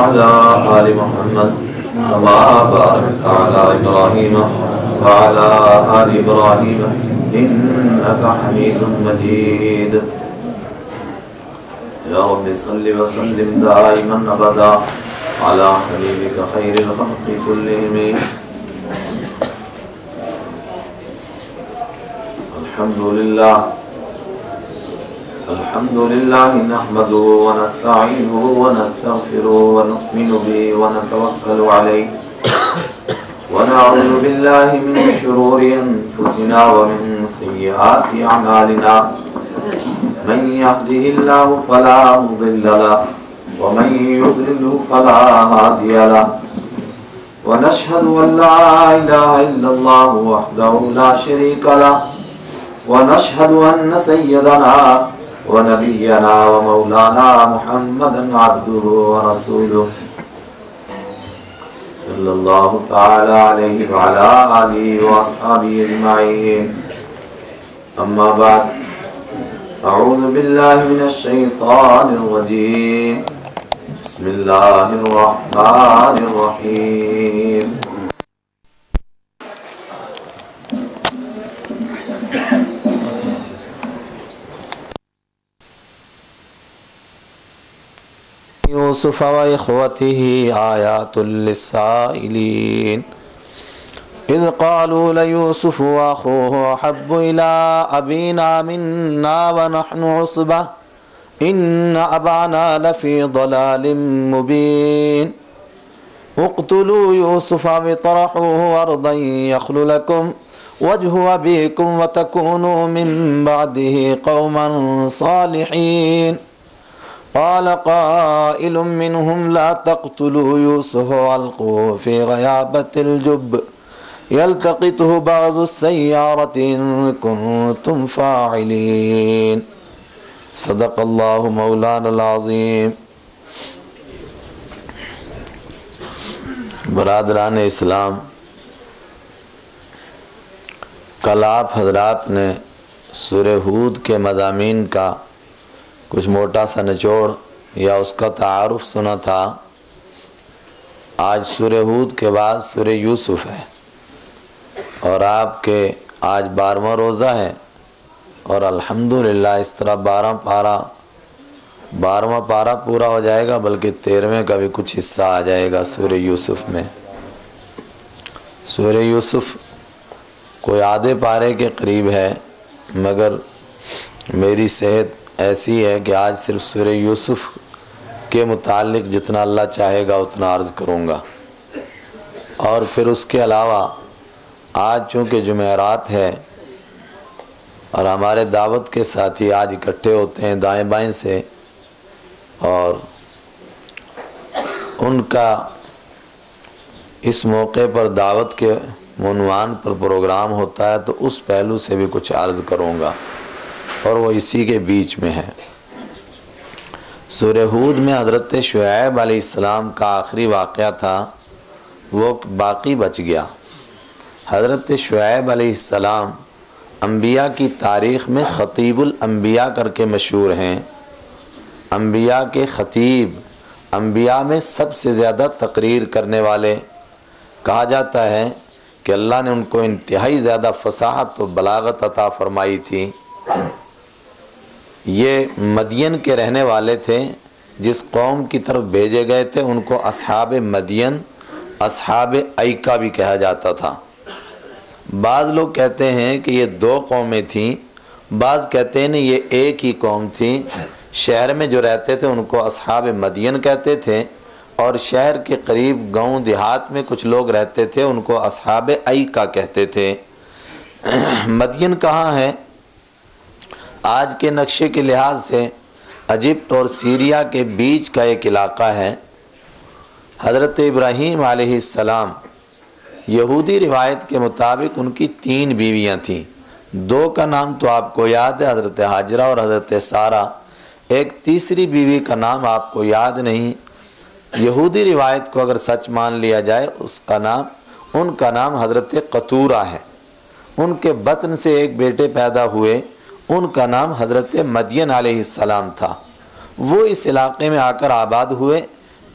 अला आलि मुहम्मद कमा बारकता अला इब्राहीम व अला आलि इब्राहीम इन्नका हमीदुम मजीद। या रब्बि सल्लि व सल्लिम दाइमन अबदा अला हबीबिका खैरिल खल्क़ि कुल्लिहिम। अल्हम्दुलिल्लाह नहमदुहु व नस्तईनुहु व नस्तगफिरुहु व नु'मिनु बिही व नतवक्कलु अलैहि व नऊज़ु बिल्लाहि मिन शुरूरि अनफुसिना व मिन सय्यिआति अमालिना। मन यहदिहिल्लाहु फला मुदिल्ल लहु व मन युद्लिल्हु फला हादिय लहु। व नशहदु अन ला इलाहा इल्लल्लाहु वहदहु ला शरीका लहु व नशहदु अन्न सय्यदना व नबियना व मौलाना मुहम्मदन अब्दुहु व रसूलुहु सल्लल्लाहु तआला अलैहि व अला आलिहि व अस्हाबिहि अजमईन। अम्मा बाद अऊज़ु बिल्लाहि मिनश शैतानिर रजीम। बिस्मिल्लाहिर रहमानिर रहीम। यूसुफ व इख्वतिही आयातुल लिस्साइलीन। इज़ क़ालू लयूसुफ़ु व अख़ूहु अहब्बु इला अबीना मिन्ना व नहनु उस्बह इन्न अबाना लफ़ी ज़लालिम मुबीन। उक़्तुलू यूसुफ़ व इतरहूहु अर्दन यख़्लु लकुम वजहु अबीकुम व तकूनू मिन बअदिही क़ौमन सालिहीन। क़ाल क़ाइलुम मिनहुम ला तक़्तुलू यूसुफ़ वअल्क़ूहु फ़ी ग़याबतिल जुब्ब यल्तक़ितहु बअज़ुस्सय्यारति इन कुन्तुम फ़ाइलीन। सदक़ल्लाहु मौलानल अज़ीम। बरादरान इस्लाम, कल आप हज़रात ने सूरह हूद के मज़ामीन का कुछ मोटा सा निचोड़ या उसका तारुफ सुना था। आज सूरह हूद के बाद सूरह यूसुफ है और आपके आज 12वां रोज़ा है और अल्हम्दुलिल्लाह इस तरह 12वां पारा पूरा हो जाएगा, बल्कि 13वें का भी कुछ हिस्सा आ जाएगा सूरह यूसुफ में। सूरह यूसुफ कोई आधे पारे के करीब है, मगर मेरी सेहत ऐसी है कि आज सिर्फ सूरह यूसुफ के मुतालिक जितना अल्लाह चाहेगा उतना अर्ज़ करूँगा। और फिर उसके अलावा आज चूँकि जुमेरात है और हमारे दावत के साथी आज इकट्ठे होते हैं दाएं बाएं से, और उनका इस मौके पर दावत के उन्वान पर प्रोग्राम होता है, तो उस पहलू से भी कुछ अर्ज़ करूँगा और वो इसी के बीच में है। सूरह हूद में हज़रत शुएब अलैहिस्सलाम का आखिरी वाक़या था, वो बाकी बच गया। हज़रत शुएब अलैहिस्सलाम अम्बिया की तारीख़ में ख़तीबुल अम्बिया करके मशहूर हैं। अम्बिया के ख़तीब, अम्बिया में सबसे ज़्यादा तकरीर करने वाले। कहा जाता है कि अल्लाह ने उनको इंतहाई ज़्यादा फ़साहत व बलागत अता फ़रमाई थी। ये मदियन के रहने वाले थे, जिस कौम की तरफ भेजे गए थे उनको अस्हाब मदियन, अस्हाब ऐका भी कहा जाता था। बाज़ लोग कहते हैं कि ये 2 कौमें थीं, बाज़ कहते हैं नहीं ये एक ही कौम थी। शहर में जो रहते थे उनको अस्हाब मदियन कहते थे, और शहर के करीब गांव देहात में कुछ लोग रहते थे उनको अस्हाब ऐका कहते थे। मदियन कहाँ है? आज के नक्शे के लिहाज से इजिप्ट और सीरिया के बीच का एक इलाका है। हज़रत इब्राहीम अलैहिस्सलाम, यहूदी रिवायत के मुताबिक उनकी 3 बीवियां थीं। 2 का नाम तो आपको याद है, हज़रत हाजरा और हज़रत सारा। एक तीसरी बीवी का नाम आपको याद नहीं। यहूदी रिवायत को अगर सच मान लिया जाए उनका नाम हज़रत कतूरा है। उनके बतन से एक बेटे पैदा हुए, उनका नाम हज़रत मदियन अलैहिस्सलाम था। वो इस इलाक़े में आकर आबाद हुए,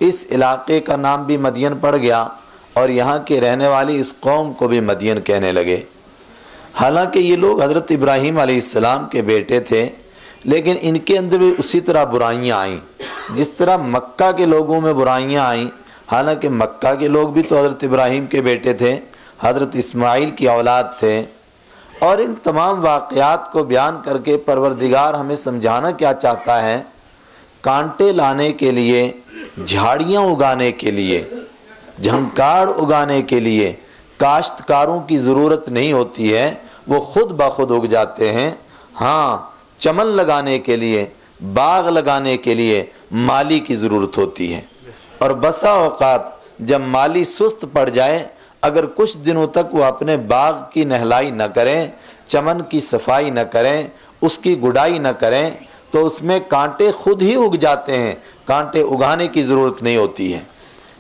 इस इलाके का नाम भी मदियन पड़ गया और यहाँ के रहने वाली इस कौम को भी मदियन कहने लगे। हालांकि ये लोग हज़रत इब्राहीम अलैहिस्सलाम के बेटे थे, लेकिन इनके अंदर भी उसी तरह बुराइयाँ आईं जिस तरह मक्का के लोगों में बुराइयाँ आईं। हालांकि मक्का के लोग भी तो हज़रत इब्राहीम के बेटे थे, हज़रत इस्माइल की औलाद थे। और इन तमाम वाक़यात को बयान करके परवरदिगार हमें समझाना क्या चाहता है, कांटे लाने के लिए, झाड़ियाँ उगाने के लिए, झंकार उगाने के लिए काश्तकारों की ज़रूरत नहीं होती है, वो खुद ब खुद उग जाते हैं। हाँ, चमन लगाने के लिए, बाग लगाने के लिए माली की ज़रूरत होती है। और बसा औक़ात जब माली सुस्त पड़ जाए, अगर कुछ दिनों तक वो अपने बाग की नहलाई न करें, चमन की सफाई न करें, उसकी गुड़ाई न करें, तो उसमें कांटे खुद ही उग जाते हैं, कांटे उगाने की ज़रूरत नहीं होती है।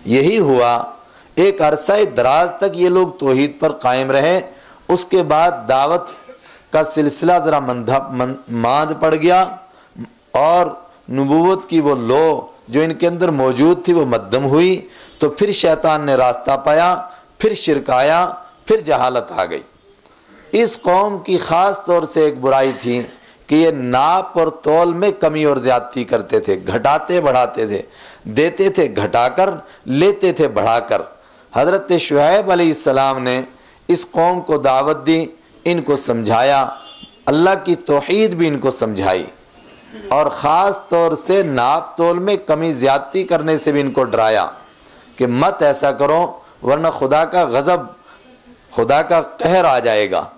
यही हुआ, एक अरसा दराज तक ये लोग तौहीद पर कायम रहे। उसके बाद दावत का सिलसिला ज़रा मांद पड़ गया और नबूवत की वो लो जो इनके अंदर मौजूद थी वो मद्दम हुई। तो फिर शैतान ने रास्ता पाया, फिर शिरक आया, फिर जहालत आ गई। इस कौम की ख़ास तौर से एक बुराई थी कि ये नाप और तौल में कमी और ज़्यादती करते थे, घटाते बढ़ाते थे, देते थे घटाकर, लेते थे बढ़ाकर। हज़रत शुएब अलैहिस्सलाम ने इस कौम को दावत दी, इनको समझाया, अल्लाह की तौहीद भी इनको समझाई और ख़ास तौर से नाप तोल में कमी ज़्यादती करने से भी इनको डराया कि मत ऐसा करो वरना खुदा का गज़ब, खुदा का कहर आ जाएगा।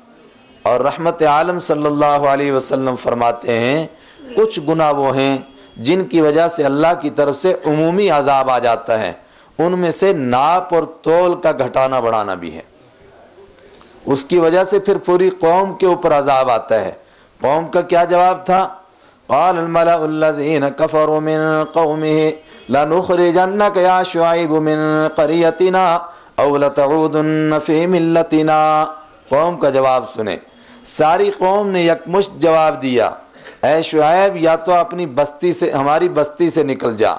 और रहमत आलम सल्लल्लाहु अलैहि वसल्लम फरमाते हैं, कुछ गुनाह वो हैं जिनकी वजह से अल्लाह की तरफ से उमूमी अजाब आ जाता है, उनमें से नाप और तोल का घटाना बढ़ाना भी है। उसकी वजह से फिर पूरी कौम के ऊपर अजाब आता है। कौम का क्या जवाब था? क़ाल अल-मलअु अल्लज़ीना कफ़रू मिन क़ौमिही लनुख़रिजन्नक या शुअय्ब मिन क़रियतिना औ लतऊदुन्न फ़ी मिल्लतिना। कौम का जवाब सुने, सारी कौम ने यकमुश्त जवाब दिया, ऐ शुअयब, या तो अपनी बस्ती से, हमारी बस्ती से निकल जा,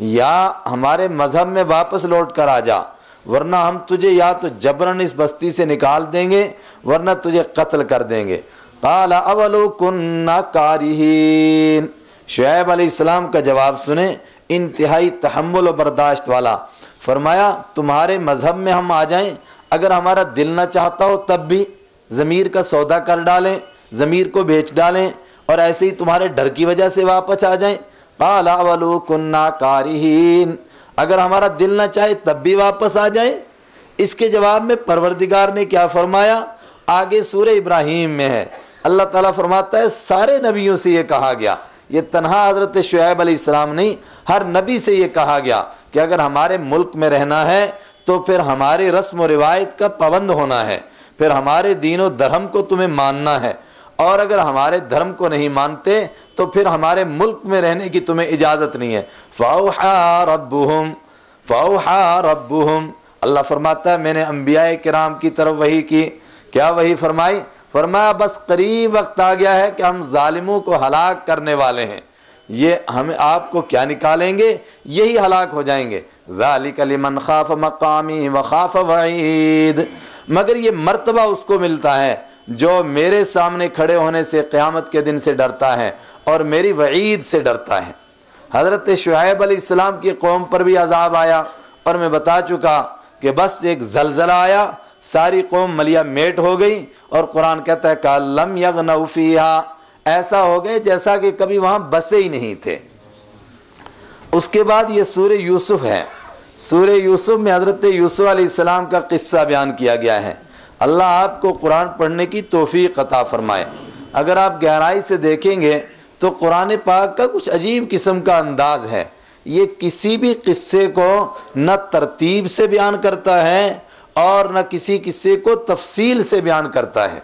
या हमारे मज़हब में वापस लौट कर आ जा, वरना हम तुझे या तो जबरन इस बस्ती से निकाल देंगे वरना तुझे कत्ल कर देंगे। क़ाल अवलो कुन्ना कारिहीन। शुएब अलैहिस्सलाम का जवाब सुने, इंतहाई तहम्मुल और बर्दाश्त वाला। फरमाया, तुम्हारे मज़हब में हम आ जाएं, अगर हमारा दिल ना चाहता हो तब भी ज़मीर का सौदा कर डालें, ज़मीर को बेच डालें और ऐसे ही तुम्हारे डर की वजह से वापस आ जाएं। क़ाल अवलो कुन्ना कारिहीन, अगर हमारा दिल ना चाहे तब भी वापस आ जाएं। इसके जवाब में परवरदिगार ने क्या फरमाया? आगे सूरह इब्राहीम में है, अल्लाह ताला फरमाता है सारे नबियों से ये कहा गया, ये तन्हा हज़रत शुएब अलैहिस्सलाम नहीं, हर नबी से ये कहा गया कि अगर हमारे मुल्क में रहना है तो फिर हमारे रस्म व रिवायत का पाबंद होना है, फिर हमारे दीन व धर्म को तुम्हें मानना है, और अगर हमारे धर्म को नहीं मानते तो फिर हमारे मुल्क में रहने की तुम्हें इजाज़त नहीं है। फ़ौहा रब्बुहुम, अल्लाह फरमाता है मैंने अंबिया किराम की तरफ वही की। क्या वही फरमाई? फरमाया बस करीब वक्त आ गया है कि हम जालिमों को हलाक करने वाले हैं, ये हमें आपको क्या निकालेंगे, यही हलाक हो जाएंगे। ज़ालिका लिमन खाफ मकामी व खाफ वईद, मगर ये मर्तबा उसको मिलता है जो मेरे सामने खड़े होने से, क़यामत के दिन से डरता है और मेरी वईद से डरता है। हज़रत शुएब अलैहिस्सलाम की कौम पर भी अजाब आया और मैं बता चुका कि बस एक ज़लज़ला आया, सारी कौम मलिया मेट हो गई और कुरान कहता है कल्लम यगनऊ फ़ीहा, ऐसा हो गए जैसा कि कभी वहाँ बसे ही नहीं थे। उसके बाद ये सूरह यूसुफ है। सूरह यूसुफ में हज़रत यूसुफ अलैहिस्सलाम का किस्सा बयान किया गया है। अल्लाह आपको कुरान पढ़ने की तौफीक अता फरमाए। अगर आप गहराई से देखेंगे तो कुरान पाक का कुछ अजीब किस्म का अंदाज़ है। ये किसी भी किस्से को न तरतीब से बयान करता है और न किसी किस्से को तफसील से बयान करता है।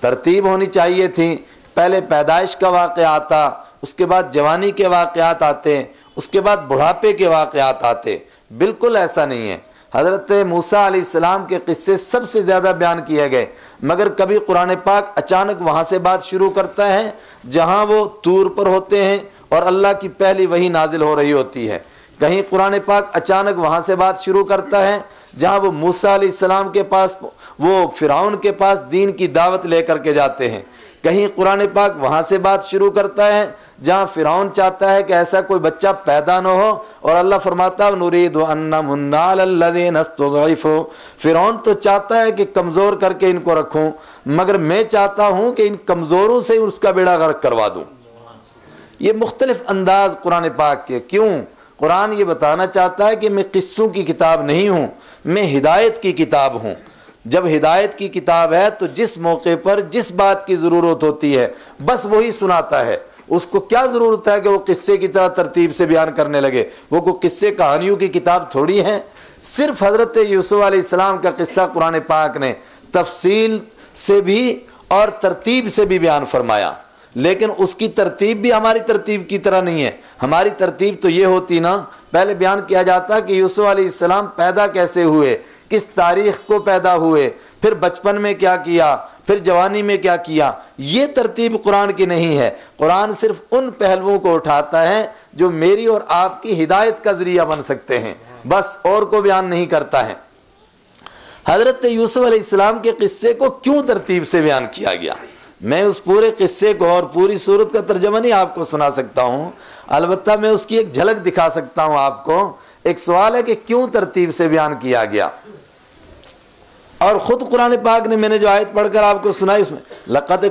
तरतीब होनी चाहिए थी, पहले पैदाइश का वाक़या आता, उसके बाद जवानी के वाक़यात आते, उसके बाद बुढ़ापे के वाक़यात आते। बिल्कुल ऐसा नहीं है। हज़रत मूसा अलैहिस्सलाम के किस्से सबसे ज़्यादा बयान किए गए, मगर कभी कुरान पाक अचानक वहाँ से बात शुरू करता है जहाँ वो तूर पर होते हैं और अल्लाह की पहली वही नाजिल हो रही होती है। कहीं कुरान पाक अचानक वहाँ से बात शुरू करता है जहाँ वो मूसा अलैहिस्सलाम के पास, वो फिरौन के पास दीन की दावत लेकर के जाते हैं। कहीं कुरान पाक वहाँ से बात शुरू करता है जहाँ फिरौन चाहता है कि ऐसा कोई बच्चा पैदा न हो, और अल्लाह फरमाता नुरीदु अन्ना मुन्ना अलल्लज़ीना इस्तज़इफ़ू, फिरौन तो चाहता है कि कमज़ोर करके इनको रखूं, मगर मैं चाहता हूँ कि इन कमज़ोरों से उसका बेड़ा गर्क करवा दूँ। ये मुख्तलिफ अंदाज कुरान पाक के। क्यों? कुरान ये बताना चाहता है कि मैं किस्सों की किताब नहीं हूँ, मैं हिदायत की किताब हूँ। जब हिदायत की किताब है तो जिस मौके पर जिस बात की ज़रूरत होती है बस वही सुनाता है। उसको क्या ज़रूरत है कि वो किस्से की तरह तरतीब से बयान करने लगे? वो कोई किस्से कहानियों की किताब थोड़ी है। सिर्फ हज़रत यूसुफ अलैहिस्सलाम का किस्सा कुरान पाक ने तफसील से भी और तरतीब से भी बयान फरमाया, लेकिन उसकी तरतीब भी हमारी तरतीब की तरह नहीं है। हमारी तरतीब तो ये होती ना, पहले बयान किया जाता कि यूसुफ अलैहिस्सलाम पैदा कैसे हुए, किस तारीख को पैदा हुए, फिर बचपन में क्या किया, फिर जवानी में क्या किया। ये तरतीब कुरान की नहीं है। कुरान सिर्फ उन पहलुओं को उठाता है जो मेरी और आपकी हिदायत का जरिया बन सकते हैं, बस और को बयान नहीं करता है। हजरत यूसुफ अलैहिस्सलाम के किस्से को क्यों तरतीब से बयान किया गया, मैं उस पूरे किस्से को और पूरी सूरत का तर्जमा नहीं आपको सुना सकता हूँ, अलबत्ता मैं उसकी एक झलक दिखा सकता हूँ आपको। एक सवाल है कि क्यों तरतीब से बयान किया गया, और खुद कुरान पाक ने, मैंने जो आयत पढ़कर आपको सुनाई उसमें लक़द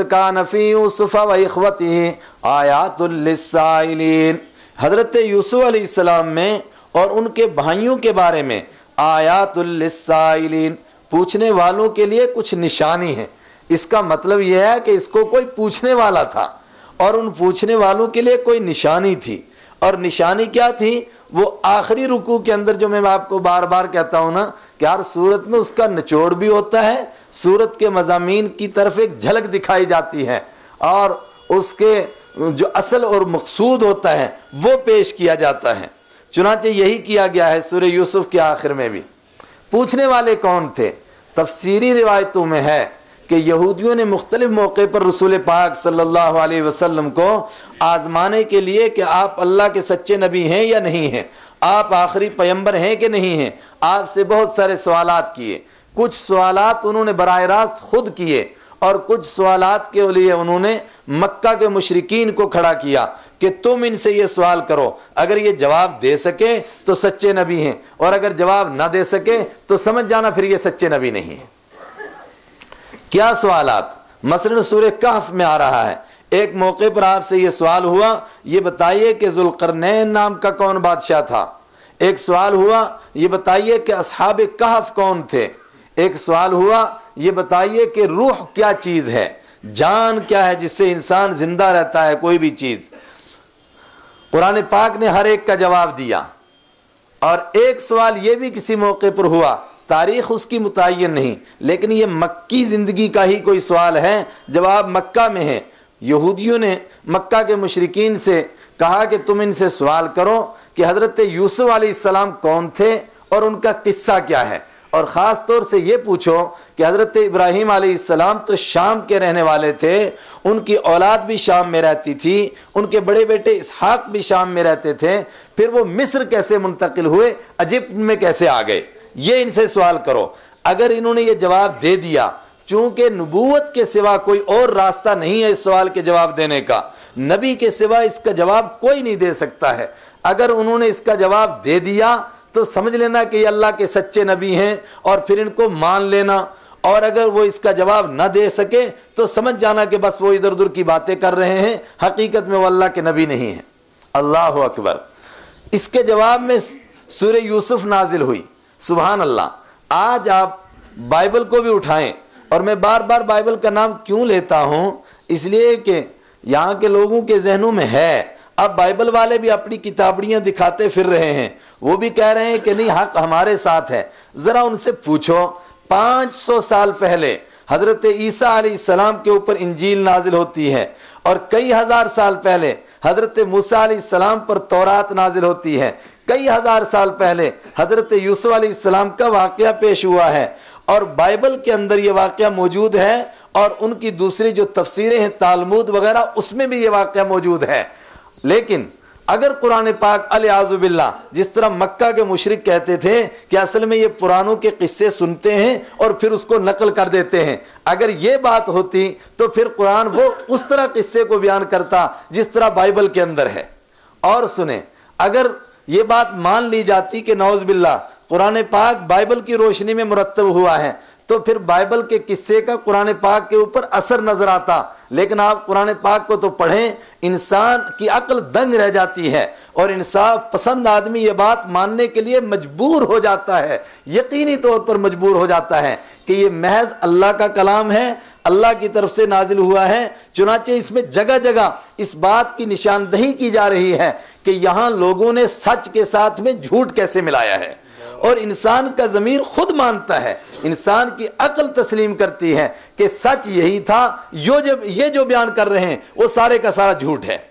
कान फ़ी यूसुफ़ व इख़्वतिही आयातुल लिस्साइलीन, हज़रत यूसुफ अलैहिस्सलाम में और उनके भाइयों के बारे में आयातुल लिस्साइलीन, पूछने वालों के लिए कुछ निशानी है। इसका मतलब यह है कि इसको कोई पूछने वाला था और उन पूछने वालों के लिए कोई निशानी थी। और निशानी क्या थी? वो आखिरी रुकू के अंदर जो मैं आपको बार बार कहता हूं ना कि हर सूरत में उसका निचोड़ भी होता है, सूरत के मज़ामीन की तरफ एक झलक दिखाई जाती है और उसके जो असल और मकसूद होता है वो पेश किया जाता है। चुनांचे यही किया गया है सूरह यूसुफ के आखिर में भी। पूछने वाले कौन थे? तफसीरी रिवायतों में है कि यहूदियों ने मुख्तलिफ मौके पर रसूल पाक सल्लल्लाहु अलैहि वसल्लम को आजमाने के लिए कि आप अल्लाह के सच्चे नबी हैं या नहीं हैं, आप आखिरी पैगंबर हैं कि नहीं हैं, आपसे बहुत सारे सवालात किए। कुछ सवालात उन्होंने बराह रास्त खुद किए और कुछ सवालात के लिए उन्होंने मक्का के मुशरिकीन को खड़ा किया कि तुम इनसे ये सवाल करो, अगर ये जवाब दे सके तो सच्चे नबी हैं, और अगर जवाब ना दे सके तो समझ जाना फिर ये सच्चे नबी नहीं है। क्या सवालात? मसलन सूरह कहफ में आ रहा है, एक मौके पर आपसे ये सवाल हुआ, ये बताइए कि ज़ुल्क़रनैन नाम का कौन बादशाह था। एक सवाल हुआ, ये बताइए कि अस्हाबे कहफ कौन थे। एक सवाल हुआ, ये बताइए कि रूह क्या चीज़ है, जान क्या है जिससे इंसान जिंदा रहता है, कोई भी चीज़। कुरान पाक ने हर एक का जवाब दिया। और एक सवाल ये भी किसी मौके पर हुआ, तारीख उसकी मुतय्यन नहीं, लेकिन ये मक्की ज़िंदगी का ही कोई सवाल है, जवाब मक्का में है। यहूदियों ने मक्का के मुशरिकीन से कहा कि तुम इनसे सवाल करो कि हज़रत यूसुफ अलैहिस्सलाम कौन थे और उनका किस्सा क्या है, और ख़ास तौर से ये पूछो कि हज़रत इब्राहीम अलैहिस्सलाम तो शाम के रहने वाले थे, उनकी औलाद भी शाम में रहती थी, उनके बड़े बेटे इसहाक भी शाम में रहते थे, फिर वो मिस्र कैसे मुंतकिल हुए, इजिप्ट में कैसे आ गए, ये इनसे सवाल करो। अगर इन्होंने ये जवाब दे दिया, चूंकि नबूवत के सिवा कोई और रास्ता नहीं है इस सवाल के जवाब देने का, नबी के सिवा इसका जवाब कोई नहीं दे सकता है। अगर उन्होंने इसका जवाब दे दिया तो समझ लेना कि ये अल्लाह के सच्चे नबी हैं और फिर इनको मान लेना, और अगर वो इसका जवाब न दे सके तो समझ जाना कि बस वो इधर उधर की बातें कर रहे हैं, हकीकत में वो अल्लाह के नबी नहीं है। अल्लाह अकबर। इसके जवाब में सूरह यूसुफ नाजिल हुई। सुभान अल्लाह। आज आप बाइबल को भी उठाएं, और मैं बार बार बाइबल का नाम क्यों लेता हूँ, इसलिए कि यहाँ के लोगों के जहनों में है, अब बाइबल वाले भी अपनी किताबड़ियाँ दिखाते फिर रहे हैं, वो भी कह रहे हैं कि नहीं हक हमारे साथ है। ज़रा उनसे पूछो 500 साल पहले हज़रत ईसा अलैहिस्सलाम के ऊपर इंजील नाजिल होती है, और कई हजार साल पहले हज़रत मूसा अलैहिस्सलाम पर तौरात नाजिल होती है, कई हजार साल पहले हज़रत यूसुफ अलैहिस्सलाम का वाक़या पेश हुआ है, और बाइबल के अंदर ये वाक़या मौजूद है, और उनकी दूसरी जो तफसीरें हैं तालमुद वगैरह उसमें भी ये वाक़या मौजूद है। लेकिन अगर कुरान पाक अलियाज़ु बिल्लाह, जिस तरह मक्का के मुशरिक कहते थे कि असल में ये पुरानों के किस्से सुनते हैं और फिर उसको नकल कर देते हैं, अगर ये बात होती तो फिर कुरान वो उस तरह किस्से को बयान करता जिस तरह बाइबल के अंदर है। और सुने, अगर ये बात मान ली जाती कि नौज़ बिल्लाह कुरान पाक बाइबल की रोशनी में मुरत्तब हुआ है, तो फिर बाइबल के किस्से का कुरान पाक के ऊपर असर नजर आता। लेकिन आप कुरान पाक को तो पढ़ें, इंसान की अक्ल दंग रह जाती है और इंसाफ पसंद आदमी ये बात मानने के लिए मजबूर हो जाता है, यकीनी तौर पर मजबूर हो जाता है कि ये महज अल्लाह का कलाम है, अल्लाह की तरफ से नाजिल हुआ है। चुनाचे इसमें जगह जगह इस बात की निशानदही की जा रही है कि यहाँ लोगों ने सच के साथ में झूठ कैसे मिलाया है, और इंसान का ज़मीर खुद मानता है, इंसान की अक्ल तस्लीम करती है कि सच यही था, ये जो बयान कर रहे हैं वो सारे का सारा झूठ है।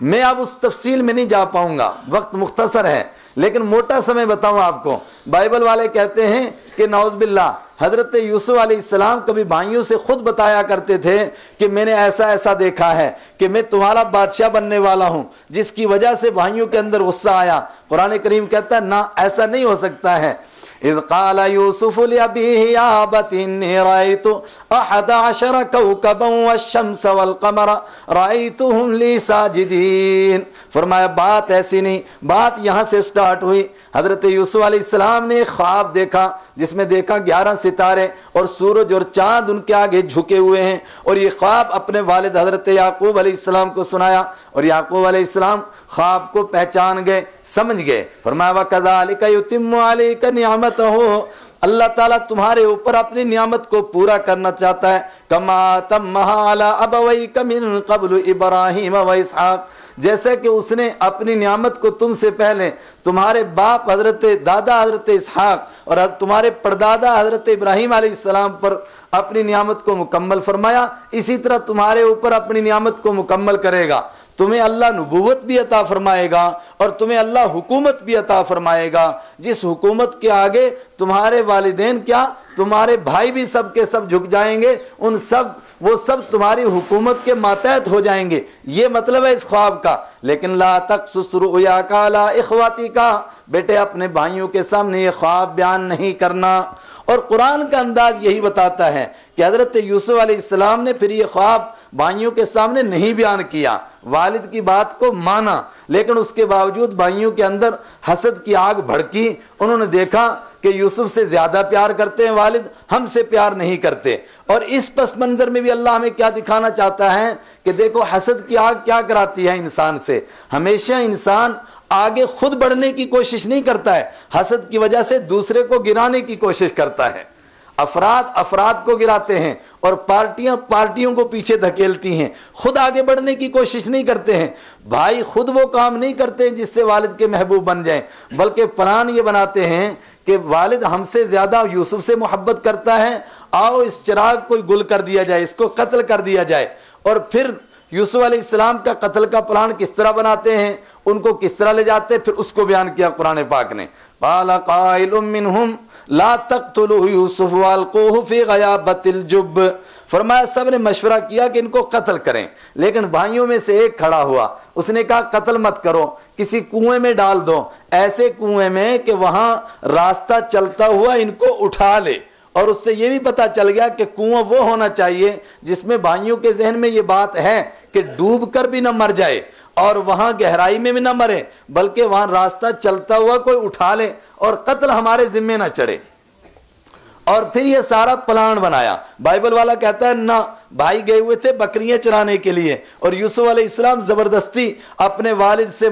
मैं अब उस तफसील में नहीं जा पाऊंगा, वक्त मुख्तसर है, लेकिन मोटा समय बताऊं आपको। बाइबल वाले कहते हैं कि नौज़ बिल्लाह हज़रत यूसुफ अलैहिस्सलाम कभी भाइयों से खुद बताया करते थे कि मैंने ऐसा ऐसा देखा है कि मैं तुम्हारा बादशाह बनने वाला हूं, जिसकी वजह से भाइयों के अंदर गुस्सा आया। कुरान करीम कहता है ना, ऐसा नहीं हो सकता है। इज़ क़ाल यूसुफ़ लिअबीही या अबती इन्नी रअयतु अहदा अशरा कौकबन वश्शम्स वल्क़मर रअयतुहुम ली साजिदीन। फरमाया बात ऐसी नहीं, बात यहाँ से स्टार्ट हुई। हज़रत यूसुफ अलैहिस्सलाम ने ख्वाब देखा जिसमें देखा 11 सितारे और सूरज और चांद उनके आगे झुके हुए हैं, और ये ख्वाब अपने वालिद हज़रत याकूब अलैहिस्सलाम को सुनाया, और याकूब अलैहिस्सलाम ख्वाब को पहचान गए, समझ गए। फरमाया वकज़ालिका युतिम्मु अलैका निअमतहु, अल्लाह ताला तुम्हारे ऊपर अपनी नियामत को पूरा करना चाहता है। कमा तम्महा अला अबवैका मिन क़ब्लु इब्राहीम व इसहाक़, जैसे कि उसने अपनी नियामत को तुमसे पहले तुम्हारे बाप हजरत दादा हजरत इसहाक और तुम्हारे परदादा हजरत इब्राहीम अलैहिस्सलाम पर अपनी नियामत को मुकम्मल फरमाया, इसी तरह तुम्हारे ऊपर अपनी नियामत को मुकम्मल करेगा। तुम्हें अल्लाह नबूवत भी अता फरमाएगा और तुम्हें अल्लाह हुकूमत भी अता फरमाएगा, जिस हुकूमत के आगे तुम्हारे वालिदैन क्या, तुम्हारे भाई भी सब के सब झुक जाएंगे, उन सब वो सब तुम्हारी हुकूमत के मातहत हो जाएंगे। ये मतलब है इस ख्वाब का। लेकिन ला तक़्सुस रुया ला इख्वाती का, बेटे अपने भाइयों के सामने ये ख्वाब बयान नहीं करना। और कुरान का अंदाज यही बताता है कि हज़रत यूसुफ अलैहिस्सलाम ने फिर ये ख्वाब भाइयों के सामने नहीं बयान किया, वालिद की बात को माना, लेकिन उसके बावजूद भाइयों के अंदर हसद की आग भड़की। उन्होंने देखा कि यूसुफ से ज़्यादा प्यार करते हैं वालिद, हमसे प्यार नहीं करते। और इस पस मंज़र में भी अल्लाह हमें क्या दिखाना चाहता है कि देखो हसद की आग क्या कराती है इंसान से। हमेशा इंसान आगे खुद बढ़ने की कोशिश नहीं करता है, हसद की वजह से दूसरे को गिराने की कोशिश करता है। अफराद को गिराते हैं और पार्टियों को पीछे धकेलती हैं, खुद आगे बढ़ने की कोशिश नहीं करते हैं। भाई खुद वो काम नहीं करते जिससे वालिद के महबूब बन जाएं, बल्कि प्लान ये बनाते हैं कि वालिद हमसे ज़्यादा यूसुफ से मोहब्बत करता है, आओ इस चिराग को गुल कर दिया जाए, इसको कत्ल कर दिया जाए। और फिर यूसुफ अलैहिस्सलाम का कत्ल का प्लान किस तरह बनाते हैं, उनको किस तरह ले जाते हैं, फिर उसको बयान किया कुरान पाक ने। क़ाल क़ाइलुम मिनहुम ला तक़्तुलू यूसुफ वअल्क़ूहु फ़ी ग़याबतिल जुब्ब। फरमाया सब ने मशवरा किया कि इनको कत्ल करें, लेकिन भाइयों में से एक खड़ा हुआ, उसने कहा कत्ल मत करो, किसी कुएं में डाल दो, ऐसे कुएं में कि वहां रास्ता चलता हुआ इनको उठा ले। और उससे ये भी पता चल गया कि कुआं वो होना चाहिए जिसमें भाइयों के जहन में ये बात है कि डूब कर भी न मर जाए और वहां गहराई में भी न मरे, बल्कि वहां रास्ता चलता हुआ कोई उठा ले और कत्ल हमारे जिम्मे न चढ़े। और फिर ये सारा प्लान बनाया। बाइबल वाला कहता है ना, भाई गए हुए थे बकरियां चराने के लिए और यूसुफ अलैहिस्सलाम जबरदस्ती अपने वालिद से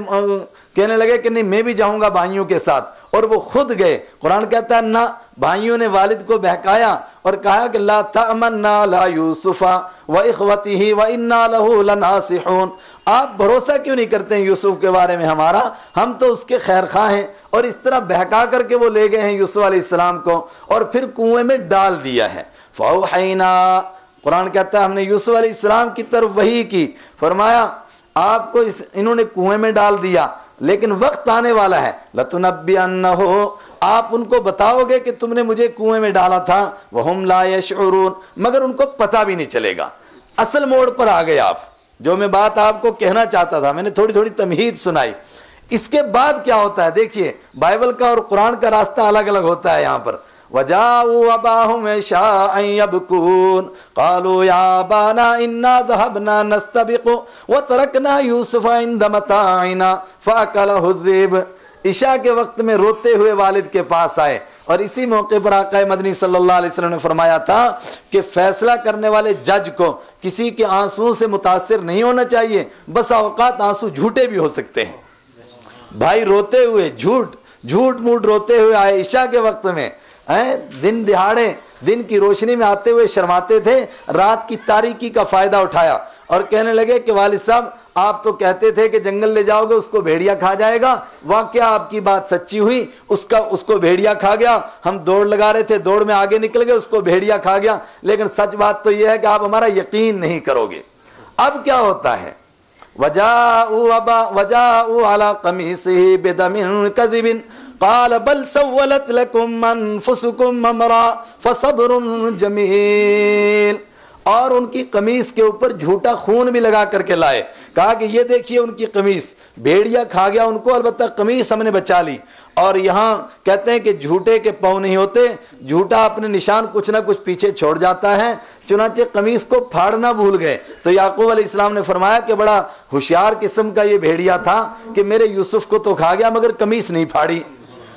कहने लगे कि नहीं मैं भी जाऊंगा भाइयों के साथ, और वो खुद गए। कुरान कहता है ना, भाइयों ने वालिद को बहकाया और कहा कि ला तमन्ना ला यूसुफा व इख्वतिही व इन्ना लहू लनासिहून, आप भरोसा क्यों नहीं करते हैं यूसुफ के बारे में हमारा, हम तो उसके खैर खा हैं। और इस तरह बहका करके वो ले गए हैं यूसुफ अलैहिस्सलाम को और फिर कुएं में डाल दिया है। फ़ौहैना, कुरान कहता है हमने यूसुफ अलैहिस्सलाम की तरफ वही की, फरमाया आपको इन्होंने कुएं में डाल दिया, लेकिन वक्त आने वाला है लतुनब्बिअन्नहु, आप उनको बताओगे कि तुमने मुझे कुएं में डाला था, वहुम ला यशउरून, मगर उनको पता भी नहीं चलेगा। असल मोड़ पर आ गए आप। जो मैं बात आपको कहना चाहता था, मैंने थोड़ी थोड़ी तमहीद सुनाई। इसके बाद क्या होता है, देखिए बाइबल का और कुरान का रास्ता अलग अलग होता है। यहाँ पर वजाऊ अबाहुम शाअन यबकून क़ालू या अबाना इन्ना ज़हबना नस्तबिक़ु व तरकना यूसुफ इंद मताइना फ़अकलहु ज़िब। इशा के वक्त में रोते हुए वालिद के पास आए, और इसी मौके पर आक़ा मदनी सल्लल्लाहु अलैहि वसल्लम ने फरमाया था कि फैसला करने वाले जज को किसी के आंसुओं से मुतासिर नहीं होना चाहिए। बस औकात आंसू झूठे भी हो सकते हैं। भाई रोते हुए झूठ मूठ रोते हुए आए इशा के वक्त में, दिन दिहाड़े दिन की रोशनी में आते हुए शर्माते थे, रात की तारीकी का फायदा उठाया और कहने लगे कि वालिद साहब आप तो कहते थे कि जंगल ले जाओगे उसको भेड़िया खा जाएगा, वाकया आपकी बात सच्ची हुई, उसको भेड़िया खा गया। हम दौड़ लगा रहे थे, दौड़ में आगे निकल गए, उसको भेड़िया खा गया, लेकिन सच बात तो यह है कि आप हमारा यकीन नहीं करोगे। अब क्या होता है, वजाऊ अला कमीसिही बिदमिन कज़िबिन क़ाल बल सव्वलत लकुम अनफुसुकुम अमरा फसब्रुन जमील। और उनकी कमीज के ऊपर झूठा खून भी लगा करके लाए, कहा कि ये देखिए उनकी कमीज, भेड़िया खा गया उनको, अलबत्ता कमीज हमने बचा ली। और यहाँ कहते हैं कि झूठे के पाँव नहीं होते, झूठा अपने निशान कुछ ना कुछ पीछे छोड़ जाता है। चुनाचे कमीज को फाड़ना भूल गए, तो याकूब अलैहिस्सलाम ने फरमाया कि बड़ा होशियार किस्म का ये भेड़िया था कि मेरे यूसुफ को तो खा गया मगर कमीज नहीं फाड़ी।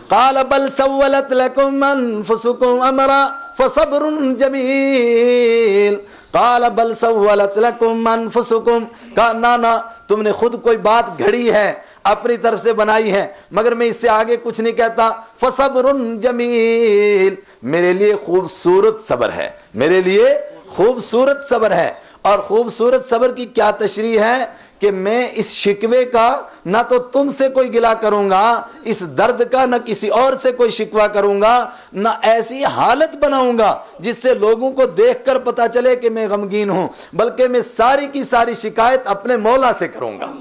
क़ाल बल सव्वलत लकुम अनफुसुकुम अमरा फसब्रुन जमील। क़ाल बल सव्वलत लकुम अनफुसुकुम, कहा ना तुमने खुद कोई बात घड़ी है, अपनी तरफ से बनाई है, मगर मैं इससे आगे कुछ नहीं कहता। फसब्रुन जमील, मेरे लिए खूबसूरत सब्र है, मेरे लिए खूबसूरत सब्र है। और खूबसूरत सब्र की क्या तशरीह है कि मैं इस शिकवे का ना तो तुमसे कोई गिला करूंगा, इस दर्द का ना किसी और से कोई शिकवा करूंगा, ना ऐसी हालत बनाऊंगा जिससे लोगों को देखकर पता चले कि मैं गमगीन हूं, बल्कि मैं सारी की सारी शिकायत अपने मौला से करूंगा।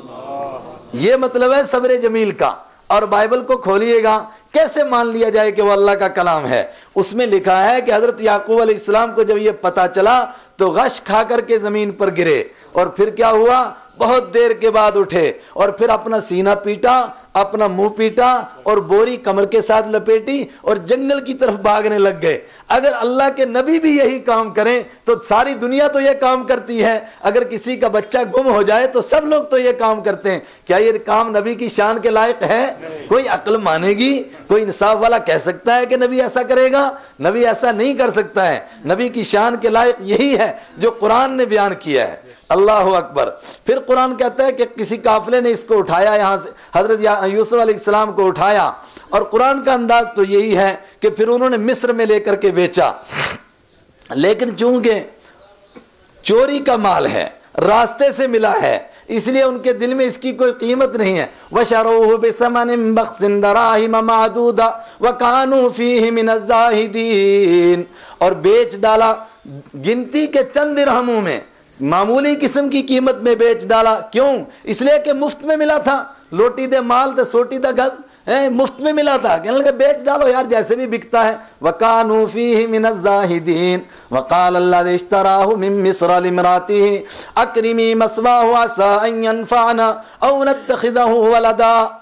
ये मतलब है सब्र जमील का। और बाइबल को खोलिएगा, कैसे मान लिया जाए कि वो अल्लाह का कलाम है। उसमें लिखा है कि हजरत याकूब अलैहिस्सलाम को जब ये पता चला तो गश खा करके जमीन पर गिरे, और फिर क्या हुआ, बहुत देर के बाद उठे और फिर अपना सीना पीटा, अपना मुंह पीटा और बोरी कमर के साथ लपेटी और जंगल की तरफ भागने लग गए। अगर अल्लाह के नबी भी यही काम करें तो सारी दुनिया तो यह काम करती है। अगर किसी का बच्चा गुम हो जाए तो सब लोग तो यह काम करते हैं। क्या ये काम नबी की शान के लायक है? कोई अक्ल मानेगी? कोई इंसाफ वाला कह सकता है कि नबी ऐसा करेगा? नबी ऐसा नहीं कर सकता है। नबी की शान के लायक यही है जो कुरान ने बयान किया है। अल्लाह अकबर। फिर कुरान कहता है कि किसी काफिले ने इसको उठाया, यहाँ से हजरत यूसुफ अलैहिस्सलाम को उठाया, और कुरान का अंदाज तो यही है कि फिर उन्होंने मिस्र में लेकर के बेचा। लेकिन चूंकि चोरी का माल है, रास्ते से मिला है, इसलिए उनके दिल में इसकी कोई कीमत नहीं है। वशरूहु बिसमनिन बख्सिन दराहिम मादूदा वकानू फीहि मिनज़ ज़ाहिदीन, और बेच डाला गिनती के चंद दिरहमों में, मामूली किस्म की कीमत में बेच डाला। क्यों? इसलिए कि मुफ्त में मिला था। लोटी दे माल तो सोटी दा गज, मुफ्त में मिला था, कहने लगे बेच डालो यार, जैसे भी बिकता है। वकानू फीहि मिनज़ ज़ाहिदीन वक़ाल अल्लज़ी इश्तराहु मिन मिस्र लिम्रातिही अक्रिमी मस्वाहु असा अन यनफ़अना औ नत्तख़िज़हु वलदा।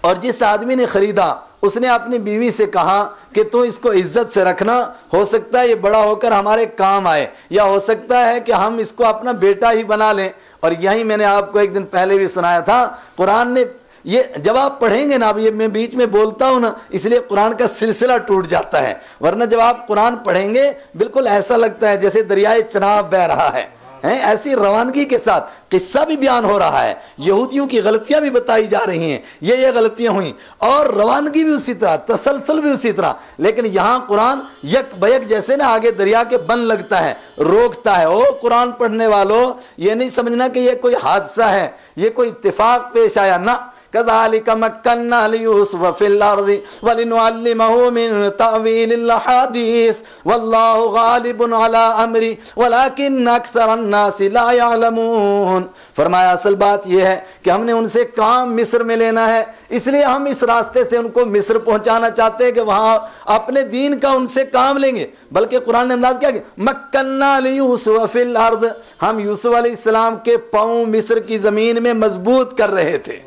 और जिस आदमी ने खरीदा उसने अपनी बीवी से कहा कि तू इसको इज्जत से रखना, हो सकता है ये बड़ा होकर हमारे काम आए, या हो सकता है कि हम इसको अपना बेटा ही बना लें। और यही मैंने आपको एक दिन पहले भी सुनाया था, कुरान ने ये जब आप पढ़ेंगे ना, अब ये मैं बीच में बोलता हूँ ना, इसलिए कुरान का सिलसिला टूट जाता है, वरना जब आप कुरान पढ़ेंगे बिल्कुल ऐसा लगता है जैसे दरियाए चनाब बह रहा है, ऐसी रवानगी के साथ किस्सा भी बयान हो रहा है, यहूदियों की गलतियां भी बताई जा रही हैं, ये गलतियां हुई, और रवानगी भी उसी तरह, तसलसल भी उसी तरह। लेकिन यहाँ कुरान यक बयक जैसे ना आगे दरिया के बन लगता है, रोकता है। ओ कुरान पढ़ने वालों, ये नहीं समझना कि ये कोई हादसा है, ये कोई इत्तेफाक पेश आया ना, कज़ालिक मक्कन्ना लियूसुफ फिल अर्ज़ि वलिनुअल्लिमहु मिन तावीलिल अहादीस वल्लाहु गालिबुन अला अमरी वलाकिन अक्सरन नासि ला यअलमून। फरमाया असल बात यह है कि हमने उनसे काम मिस्र में लेना है, इसलिए हम इस रास्ते से उनको मिस्र पहुंचाना चाहते हैं कि वहां अपने दीन का उनसे काम लेंगे। बल्कि कुरान ने अंदाज क्या किया, मक्कन्ना लियूसुफ फिल अर्ज़, हम यूसुफ अलैहिस्सलाम के पांव मिस्र की जमीन में मजबूत कर रहे थे।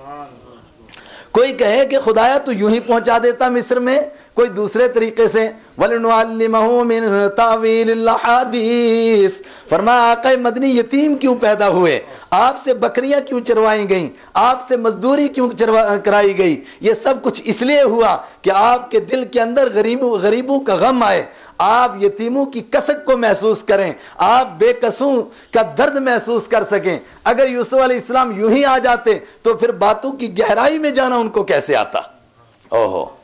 कोई कहे कि खुदाया तू यूं ही पहुंचा देता मिस्र में कोई दूसरे तरीके से, वलिनुअल्लिमहु मिन तावीलिल अहादीस। फरमाया आका मदनी यतीम क्यों पैदा हुए, आपसे बकरियां क्यों चरवाई गईं, आपसे मजदूरी क्यों कराई गई, ये सब कुछ इसलिए हुआ कि आपके दिल के अंदर गरीबों का गम आए, आप यतीमों की कसक को महसूस करें, आप बेकसों का दर्द महसूस कर सकें। अगर यूसुफ अलैहिस्सलाम यूं ही आ जाते तो फिर बातों की गहराई में जाना उनको कैसे आता। ओहो,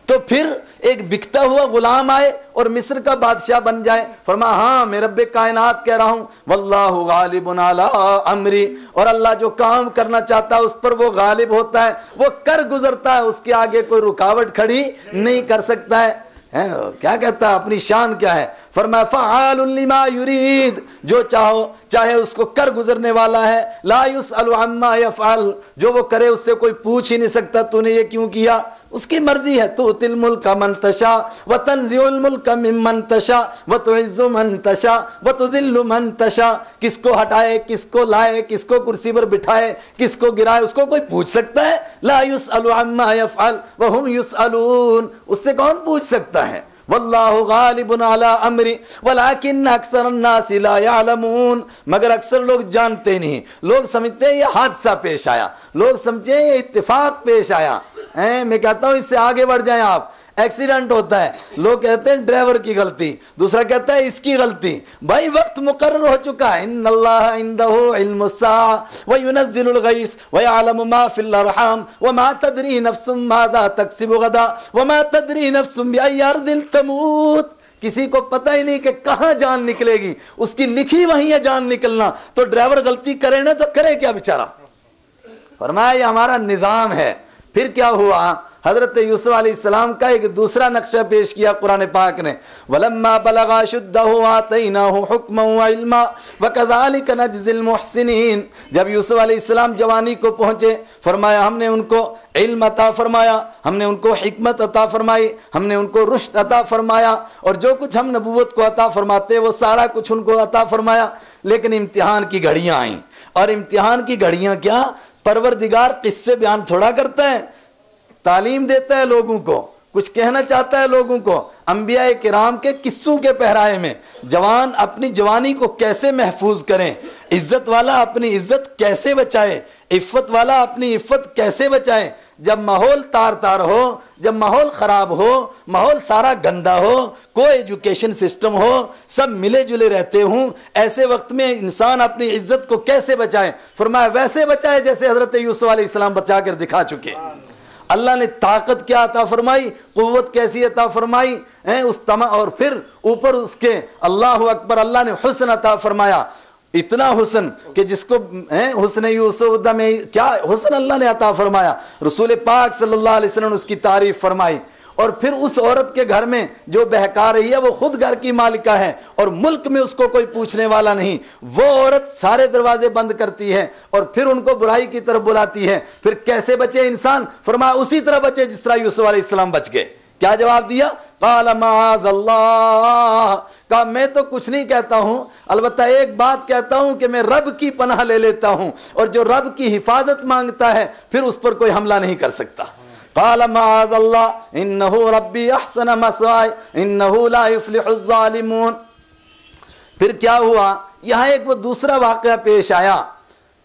तो फिर एक बिकता हुआ गुलाम आए और मिस्र का बादशाह बन जाए। फरमाया हाँ मैं रब्बे कायनात कह रहा हूं, वल्लाहु गालिबुन अला अमरी, और अल्लाह जो काम करना चाहता है उस पर वो गालिब होता है, वो कर गुजरता है, उसके आगे कोई रुकावट खड़ी नहीं कर सकता है। क्या कहता है, अपनी शान क्या है। फरमाया फ़अालुन लिमा युरीद, जो चाहो चाहे उसको कर गुजरने वाला है। ला युसअलु अम्मा यफ़अल, जो वो करे उससे कोई पूछ ही नहीं सकता तूने ये क्यों किया, उसकी मर्जी है। तुतिल मुल्का मन तशा व तंज़िउल मुल्का मिम्मन तशा व तुइज़्ज़ु मन तशा व तुज़िल्लु मन तशा, किसको हटाए, किसको लाए, किसको कुर्सी पर बिठाए, किसको गिराए, उसको कोई पूछ सकता है। ला युसअलु अम्मा यफ़अल व हुम युसअलून, उससे कौन पूछ सकता है। वल्लाहु गालिबुन अला अमरी वलाकिन अक्सरन नासि ला यअलमून, मगर अक्सर लोग जानते नहीं, लोग समझते हैं ये हादसा पेश आया, लोग समझे ये इत्तेफाक पेश आया। मैं कहता हूं इससे आगे बढ़ जाएं आप, एक्सीडेंट होता है, लोग कहते हैं ड्राइवर की गलती, दूसरा कहता है इसकी गलती। भाई वक्त मुकर्रर हो चुका है, इन्नल्लाह इंदहु इल्मुस्साअ व युनज़्ज़िलुल गैस व यअलमु मा फिल अरहाम व मा तदरी नफ्सुम माज़ा तक्सिबु गदा व मा तदरी नफ्सुम बिअय्यि अर्दिन तमूत। किसी को पता ही नहीं कि कहां जान निकलेगी, उसकी लिखी वही है जान निकलना। तो ड्राइवर गलती करे ना तो करे क्या बेचारा। फरमाया ये हमारा निजाम है। फिर क्या हुआ, हजरत यूसुफ अलैहिस्सलाम का एक दूसरा नक्शा पेश किया कुरान पाक ने, वलम्मा बलगा शुद्दहु आतैनाहु हुक्मन व इल्मा व कज़ालिक नज्ज़िल मुहसिनीन। जब यूसुफ अलैहिस्सलाम जवानी को पहुंचे, फरमाया हमने उनको इल्म अता फरमाया, हमने उनको हिकमत अता फरमाई, हमने उनको रुश्द अता फरमाया, और जो कुछ हम नबूवत को अता फरमाते वो सारा कुछ उनको अता फरमाया। लेकिन इम्तिहान की घड़ियां आईं, और इम्तिहान की घड़ियां क्या, परवरदिगार किस्से बयान थोड़ा करता है, तालीम देता है लोगों को, कुछ कहना चाहता है लोगों को। अंबिया किराम के किस्सों के पहराए में जवान अपनी जवानी को कैसे महफूज करें, इज्जत वाला अपनी इज्जत कैसे बचाए, इफ़्फ़त वाला अपनी इफ़्फ़त कैसे बचाए। जब माहौल तार तार हो, जब माहौल ख़राब हो, माहौल सारा गंदा हो, कोई एजुकेशन सिस्टम हो, सब मिले जुले रहते हों, ऐसे वक्त में इंसान अपनी इज्जत को कैसे बचाए। फरमाया वैसे बचाए जैसे हज़रत यूसुफ अलैहिस्सलाम बचा कर दिखा चुके। अल्लाह ने ताकत क्या अता फरमाई, कुव्वत कैसी अता फरमाई है उस तमा, और फिर ऊपर उसके अल्लाह अकबर, अल्लाह ने हुस्न अता फरमाया, इतना हुस्न कि जिसको हुस्न यूसुफ में क्या हुस्न अल्लाह ने अता फरमाया। रसूल पाक सल्लल्लाहु अलैहि वसल्लम ने उसकी तारीफ फरमाई। और फिर उस औरत के घर में जो बहका रही है वो खुद घर की मालिका है और मुल्क में उसको कोई पूछने वाला नहीं। वो औरत सारे दरवाजे बंद करती है और फिर उनको बुराई की तरफ बुलाती है। फिर कैसे बचे इंसान, फरमाया उसी तरह बचे जिस तरह यूसुफ अलैहिस्सलाम बच गए। क्या जवाब दिया, क़ाल माअज़ल्लाह, कहा मैं तो कुछ नहीं कहता हूं, अलबत्ता एक बात कहता हूं कि मैं रब की पनाह ले लेता हूं, और जो रब की हिफाजत मांगता है फिर उस पर कोई हमला नहीं कर सकता। क़ाल माअज़ल्लाह इन्नहु रब्बी अहसन मस्वाय इन्नहु ला युफ्लिहुज़ ज़ालिमून। फिर क्या हुआ, यहां एक वो दूसरा वाक़या पेश आया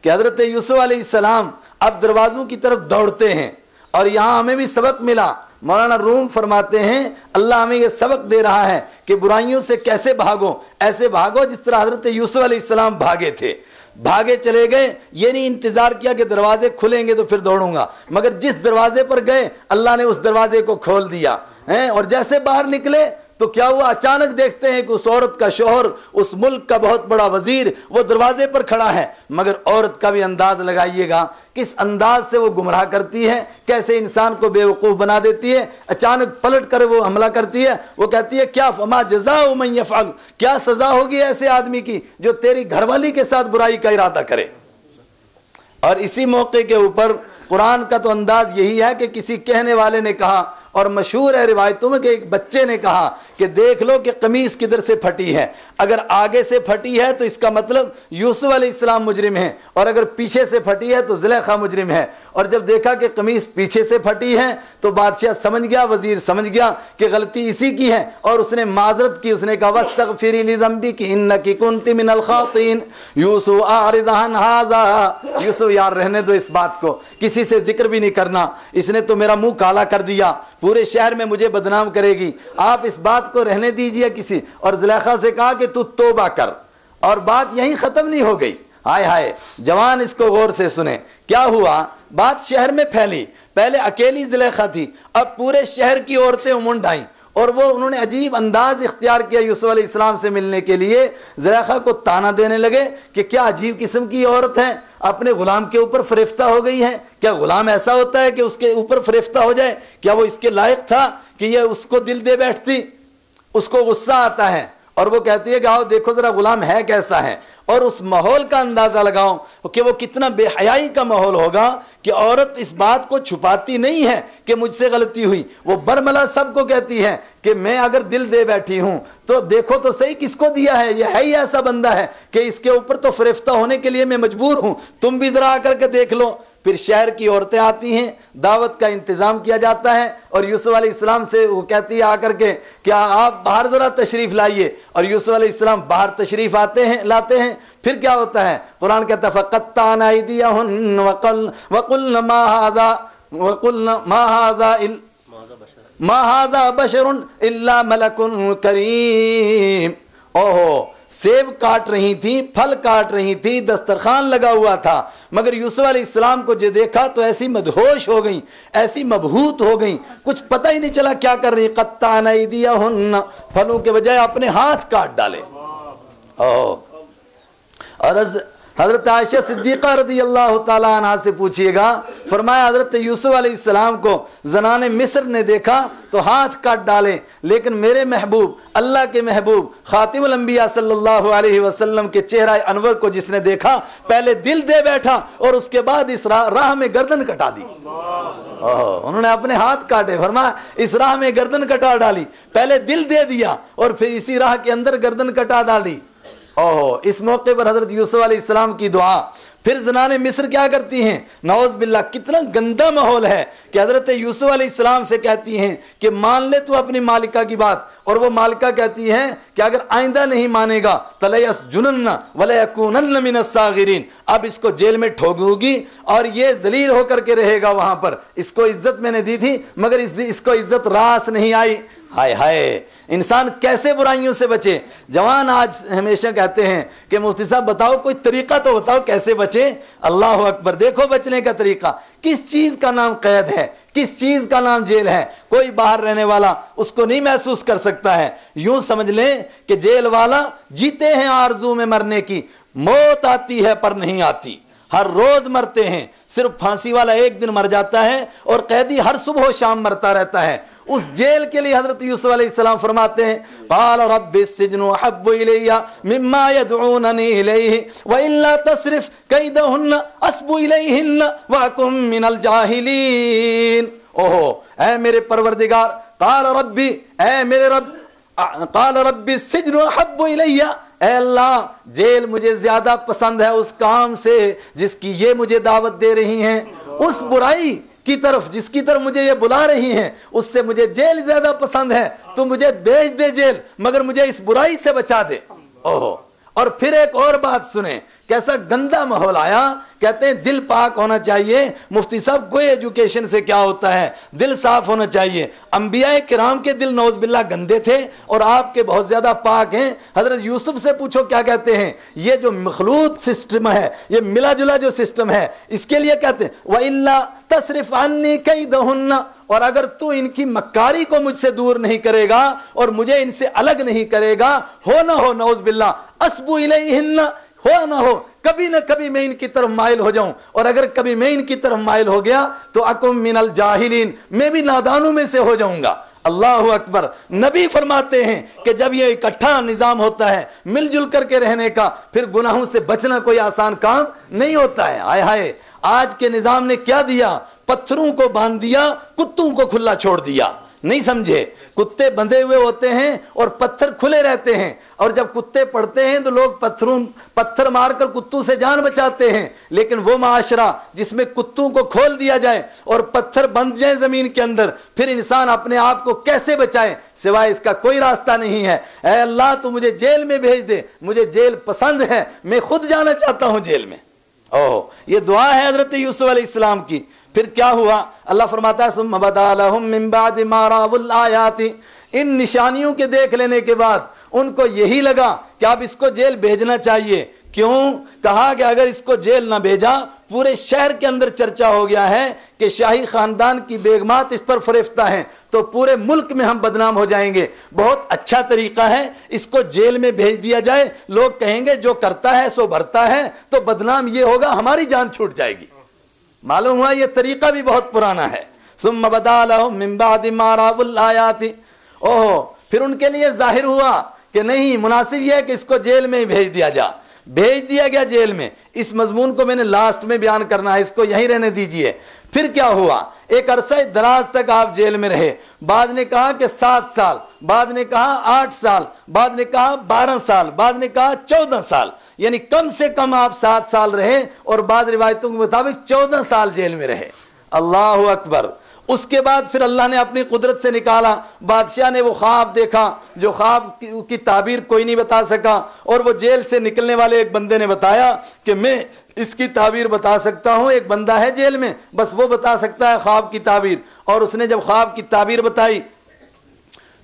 कि हज़रत यूसुफ अलैहिस्सलाम अब दरवाज़ों की तरफ दौड़ते हैं, और यहां हमें भी सबक मिला। मौलाना रूम फरमाते हैं अल्लाह हमें यह सबक दे रहा है कि बुराइयों से कैसे भागो, ऐसे भागो जिस तरह हज़रत यूसुफ अलैहिस्सलाम भागे थे। भागे चले गए, ये नहीं इंतजार किया कि दरवाजे खुलेंगे तो फिर दौड़ूंगा, मगर जिस दरवाजे पर गए अल्लाह ने उस दरवाजे को खोल दिया है, और जैसे बाहर निकले तो क्या हुआ, अचानक देखते हैं कि उस औरत का शौहर, उस मुल्क का बहुत बड़ा वजीर, वो दरवाजे पर खड़ा है। मगर औरत का भी अंदाज लगाइएगा, किस अंदाज से वो गुमराह करती है, कैसे इंसान को बेवकूफ़ बना देती है। अचानक पलट कर वो हमला करती है। वो कहती है क्या फमा जज़ाउ मन यफ़अल, क्या सज़ा होगी ऐसे आदमी की जो तेरी घरवाली के साथ बुराई का इरादा करे। और इसी मौके के ऊपर कुरान का तो अंदाज यही है कि किसी कहने वाले ने कहा, और मशहूर है रिवायतों में कि एक बच्चे ने कहा कि देख लो कि कमीज किधर से फटी है, अगर आगे से फटी है तो इसका मतलब यूसुफ अलैहिस्सलाम मुजरिम है, और अगर पीछे से फटी है तो ज़ुलेखा मुजरिम है। और जब देखा कि कमीज पीछे से फटी है तो बादशाह समझ गया, वजीर समझ गया कि गलती इसी की है, और उसने माजरत की। उसने कहा वस्तगफिरी लिज़म्बिकी इन्नकी कुन्ती मिनल खातिन। यूसुफ आरिज़ अन हाज़ा, यूसुफ यार रहने दो इस बात को, किसी से जिक्र भी नहीं करना, इसने तो मेरा मुंह काला कर दिया, पूरे शहर में मुझे बदनाम करेगी, आप इस बात को रहने दीजिए किसी। और ज़ुलेखा से कहा कि तू तौबा कर, और बात यहीं खत्म नहीं हो गई। हाय हाय जवान, इसको गौर से सुने। क्या हुआ, बात शहर में फैली। पहले अकेली ज़ुलेखा थी, अब पूरे शहर की औरतें उमंड आईं, और वो उन्होंने अजीब अंदाज इख्तियार किया यूसुफ अलैहिस्सलाम से मिलने के लिए। ज़ुलेखा को ताना देने लगे कि क्या अजीब किस्म की औरत है, अपने गुलाम के ऊपर फरेफ्ता हो गई है। क्या गुलाम ऐसा होता है कि उसके ऊपर फरेफ्ता हो जाए? क्या वो इसके लायक था कि ये उसको दिल दे बैठती? उसको गुस्सा आता है और वो कहती है कि आओ देखो जरा गुलाम है कैसा है। और उस माहौल का अंदाजा लगाओ कि वो कितना बेहयाई का माहौल होगा कि औरत इस बात को छुपाती नहीं है कि मुझसे गलती हुई। वो बरमला सबको कहती है कि मैं अगर दिल दे बैठी हूं तो देखो तो सही किसको दिया है, ये है ही ऐसा बंदा है कि इसके ऊपर तो फरेफ्ता होने के लिए मैं मजबूर हूं, तुम भी जरा आकर के देख लो। फिर शहर की औरतें आती हैं, दावत का इंतजाम किया जाता है, और यूसुफ अलैहिस्सलाम से वो कहती है आकर के क्या आप बाहर जरा तशरीफ लाइए। और यूसुफ अलैहिस्सलाम बाहर तशरीफ लाते हैं। फिर क्या होता है, कुरान कहता है फ़क़त्तअना अयदियहुन वक़ुल्ना मा हाज़ा बशरुन इल्ला मलकुन करीम। ओहो, सेब काट रही थी, फल काट रही थी, दस्तरखान लगा हुआ था, मगर यूसुफ अलैहिस्सलाम को जो देखा तो ऐसी मदहोश हो गई, ऐसी मबहूत हो गई, कुछ पता ही नहीं चला क्या कर रही। क़त्तअना अयदियहुन, फलों के बजाय अपने हाथ काट डाले। और हज़रत आयशा सिद्दीक़ा रज़ियल्लाहु ताला अन्हा से पूछिएगा, फरमाया हज़रत यूसुफ अलैहिस्सलाम को ज़नाने मिस्र ने देखा तो हाथ काट डाले, लेकिन मेरे महबूब, अल्लाह के महबूब खातिमुल अंबिया सल्लल्लाहु अलैहि वसल्लम के चेहरा अनवर को जिसने देखा, पहले दिल दे बैठा और उसके बाद इस राह में गर्दन कटा दी। उन्होंने अपने हाथ काटे, फरमाया इस राह में गर्दन कटा डाली, पहले दिल दे दिया और फिर इसी राह के अंदर गर्दन कटा डाली। ओह, इस मौके पर हजरत यूसुफ अलैहिस्सलाम की दुआ। फिर ज़नाने मिस्र क्या करती हैं, नौज़ बिल्लाह, कितना गंदा माहौल है कि हजरत यूसुफ अलैहिस्सलाम से कहती हैं कि मान ले तू अपनी मालिका की बात, और वो मालिका कहती है कि अगर आइंदा नहीं मानेगा तलयस्जुनन्न वलयकूनन्न मिनस्सागिरीन, अब इसको जेल में ठोक दूंगी और ये जलील होकर के रहेगा वहां पर। इसको इज्जत मैंने दी थी मगर इसको इज्जत रास नहीं आई। हाय हाय, इंसान कैसे बुराइयों से बचे। जवान आज हमेशा कहते हैं कि मुफ्ती साहब बताओ कोई तरीका तो बताओ कैसे बचे। अल्लाह अकबर, देखो बचने का तरीका। किस चीज का नाम कैद है, किस चीज का नाम जेल है, कोई बाहर रहने वाला उसको नहीं महसूस कर सकता है। यूं समझ लें कि जेल वाला जीते हैं आरजू में मरने की, मौत आती है पर नहीं आती, हर रोज मरते हैं। सिर्फ फांसी वाला एक दिन मर जाता है और कैदी हर सुबह शाम मरता रहता है। उस जेल के लिए हजरत यूसुफ अलैहिस्सलाम फरमाते हैं क़ाल रब्बिस्सिज्नु अहब्बु इलैया मिम्मा यदऊननी इलैहि व इल्ला तस्रिफ कैदहुन्न अस्बु इलैहिन्न व अकुम मिनल जाहिलीन। ओहो, ऐ मेरे परवरदिगार, क़ाल रब्बी, ऐ मेरे रब, क़ाल रब्बिस्सिज्नु अहब्बु इलैया, ऐ अल्लाह जेल मुझे ज्यादा पसंद है उस काम से जिसकी ये मुझे दावत दे रही हैं, उस बुराई की तरफ जिसकी तरफ मुझे ये बुला रही हैं, उससे मुझे जेल ज्यादा पसंद है। तू मुझे भेज दे जेल, मगर मुझे इस बुराई से बचा दे। ओहो, और फिर एक और बात सुने कैसा गंदा माहौल आया। कहते हैं दिल पाक होना चाहिए। मुफ्ती साहब कोई एजुकेशन से क्या होता है, दिल साफ होना चाहिए। अंबिया किराम के दिल नौज बिल्ला गंदे थे और आपके बहुत ज्यादा पाक हैं। हजरत यूसुफ से पूछो क्या कहते हैं, ये जो मखलूत सिस्टम है, ये मिला जुला जो सिस्टम है, इसके लिए कहते हैं वइल्ला तसरिफ अन्नी कैदहुन्ना, और अगर तू इनकी मक्कारी को मुझसे दूर नहीं करेगा और मुझे इनसे अलग नहीं करेगा, हो ना हो नौज बिल्ला अस्बु इलैहिन्ना, हो ना हो कभी ना कभी मैं इनकी तरफ माइल हो जाऊं, और अगर कभी मैं इनकी तरफ माइल हो गया तो अकुम मिनल जाहिलीन, मैं भी नादानों में से हो जाऊंगा। अल्लाह अकबर। नबी फरमाते हैं कि जब ये इकट्ठा निजाम होता है मिलजुल करके रहने का, फिर गुनाहों से बचना कोई आसान काम नहीं होता है। आय हाय, आज के निजाम ने क्या दिया, पत्थरों को बांध दिया, कुत्तों को खुला छोड़ दिया। नहीं समझे, कुत्ते बंधे हुए होते हैं और पत्थर खुले रहते हैं, और जब कुत्ते पड़ते हैं तो लोग पत्थर मारकर कुत्तों से जान बचाते हैं। लेकिन वो माशरा जिसमें कुत्तों को खोल दिया जाए और पत्थर बंध जाए जमीन के अंदर, फिर इंसान अपने आप को कैसे बचाए, सिवाय इसका कोई रास्ता नहीं है। ऐ अल्लाह तू मुझे जेल में भेज दे, मुझे जेल पसंद है, मैं खुद जाना चाहता हूं जेल में। ओह, ये दुआ है हजरत यूसुफ अलैहिस्सलाम की। फिर क्या हुआ, अल्लाह फरमाता है सुम्मा बदा लहुम मिन बादि मा राउल आयाति, इन निशानियों के देख लेने के बाद उनको यही लगा कि अब इसको जेल भेजना चाहिए। क्यों कहा कि अगर इसको जेल ना भेजा, पूरे शहर के अंदर चर्चा हो गया है कि शाही खानदान की बेगमात इस पर फरेफ्ता हैं, तो पूरे मुल्क में हम बदनाम हो जाएंगे। बहुत अच्छा तरीका है, इसको जेल में भेज दिया जाए, लोग कहेंगे जो करता है सो भरता है, तो बदनाम ये होगा हमारी जान छूट जाएगी। मालूम हुआ ये तरीका भी बहुत पुराना है। सुम्मा बदा लहुम मिन बादि मा राउल आयाति, ओह, फिर उनके लिए जाहिर हुआ कि नहीं, मुनासिब यह है कि इसको जेल में ही भेज दिया जा। भेज दिया गया जेल में। इस मजमून को मैंने लास्ट में बयान करना है, इसको यहीं रहने दीजिए। फिर क्या हुआ, एक अरसा दराज तक आप जेल में रहे। बाद ने कहा कि 7 साल, बाद ने कहा 8 साल, बाद ने कहा 12 साल, बाद ने कहा 14 साल, यानी कम से कम आप 7 साल रहे, और बाद रिवायतों के मुताबिक 14 साल जेल में रहे। अल्लाह अकबर। उसके बाद फिर अल्लाह ने अपनी कुदरत से निकाला। बादशाह ने वो ख्वाब देखा जो ख्वाब की ताबीर कोई नहीं बता सका, और वो जेल से निकलने वाले एक बंदे ने बताया कि मैं इसकी ताबीर बता सकता हूँ। एक बंदा है जेल में, बस वो बता सकता है ख्वाब की ताबीर। और उसने जब ख्वाब की ताबीर बताई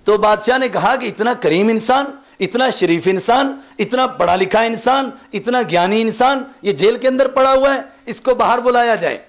तो बादशाह ने कहा कि इतना करीम इंसान, इतना शरीफ इंसान, इतना पढ़ा लिखा इंसान, इतना ज्ञानी इंसान ये जेल के अंदर पड़ा हुआ है, इसको बाहर बुलाया जाए,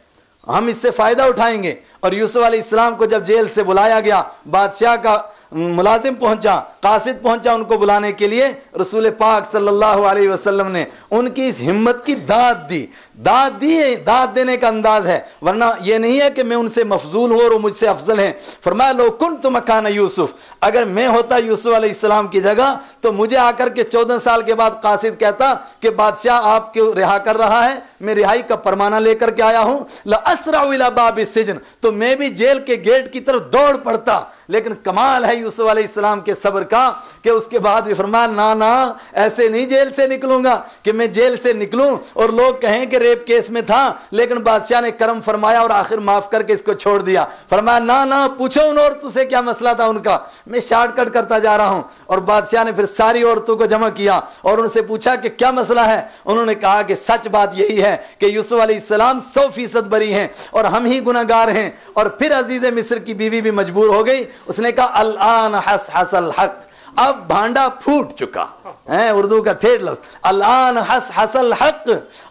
हम इससे फायदा उठाएंगे। और यूसुफ अलैहिस्सलाम को जब जेल से बुलाया गया, बादशाह का मुलाजिम पहुंचा, कासिद पहुंचा उनको बुलाने के लिए, रसूल पाक सल्लल्लाहु अलैहि वसल्लम ने उनकी इस हिम्मत की दाद दी। दाद देने का अंदाज है, वरना ये नहीं है कि मैं उनसे मफजूल हूँ और वो मुझसे अफजल हैं। फरमाया लो कुन्तु मकान यूसुफ, अगर मैं होता यूसुफ अलैहिस्सलाम की जगह तो मुझे आकर के 14 साल के बाद कासिद कहता कि बादशाह आपको रिहा कर रहा है, मैं रिहाई का फरमाना लेकर के आया हूँ, ला असराउ इला बाबि सिजन, तो मैं भी जेल के गेट की तरफ दौड़ पड़ता। लेकिन कमाल है यूसुफ अलैहिस्सलाम के सब्र का कि उसके बाद भी फरमाया ना ना, ऐसे नहीं जेल से निकलूंगा कि मैं जेल से निकलूं और लोग कहें कि रेप केस में था, लेकिन बादशाह ने करम फरमाया और आखिर माफ करके इसको छोड़ दिया। फरमाया ना ना, पूछो उन औरतों से क्या मसला था उनका, मैं शॉर्टकट करता जा रहा हूं। और बादशाह ने फिर सारी औरतों को जमा किया और उनसे पूछा कि क्या मसला है। उन्होंने कहा कि सच बात यही है कि यूसुफ अलैहिस्सलाम 100% बरी हैं और हम ही गुनाहगार हैं। और फिर अजीज मिस्र की बीवी भी मजबूर हो गई, उसने कहा अल-आन हस हसल हक, अब भांडा फूट चुका है, उर्दू का ठेठ लफ्ज, अल-आन हस हसल हक,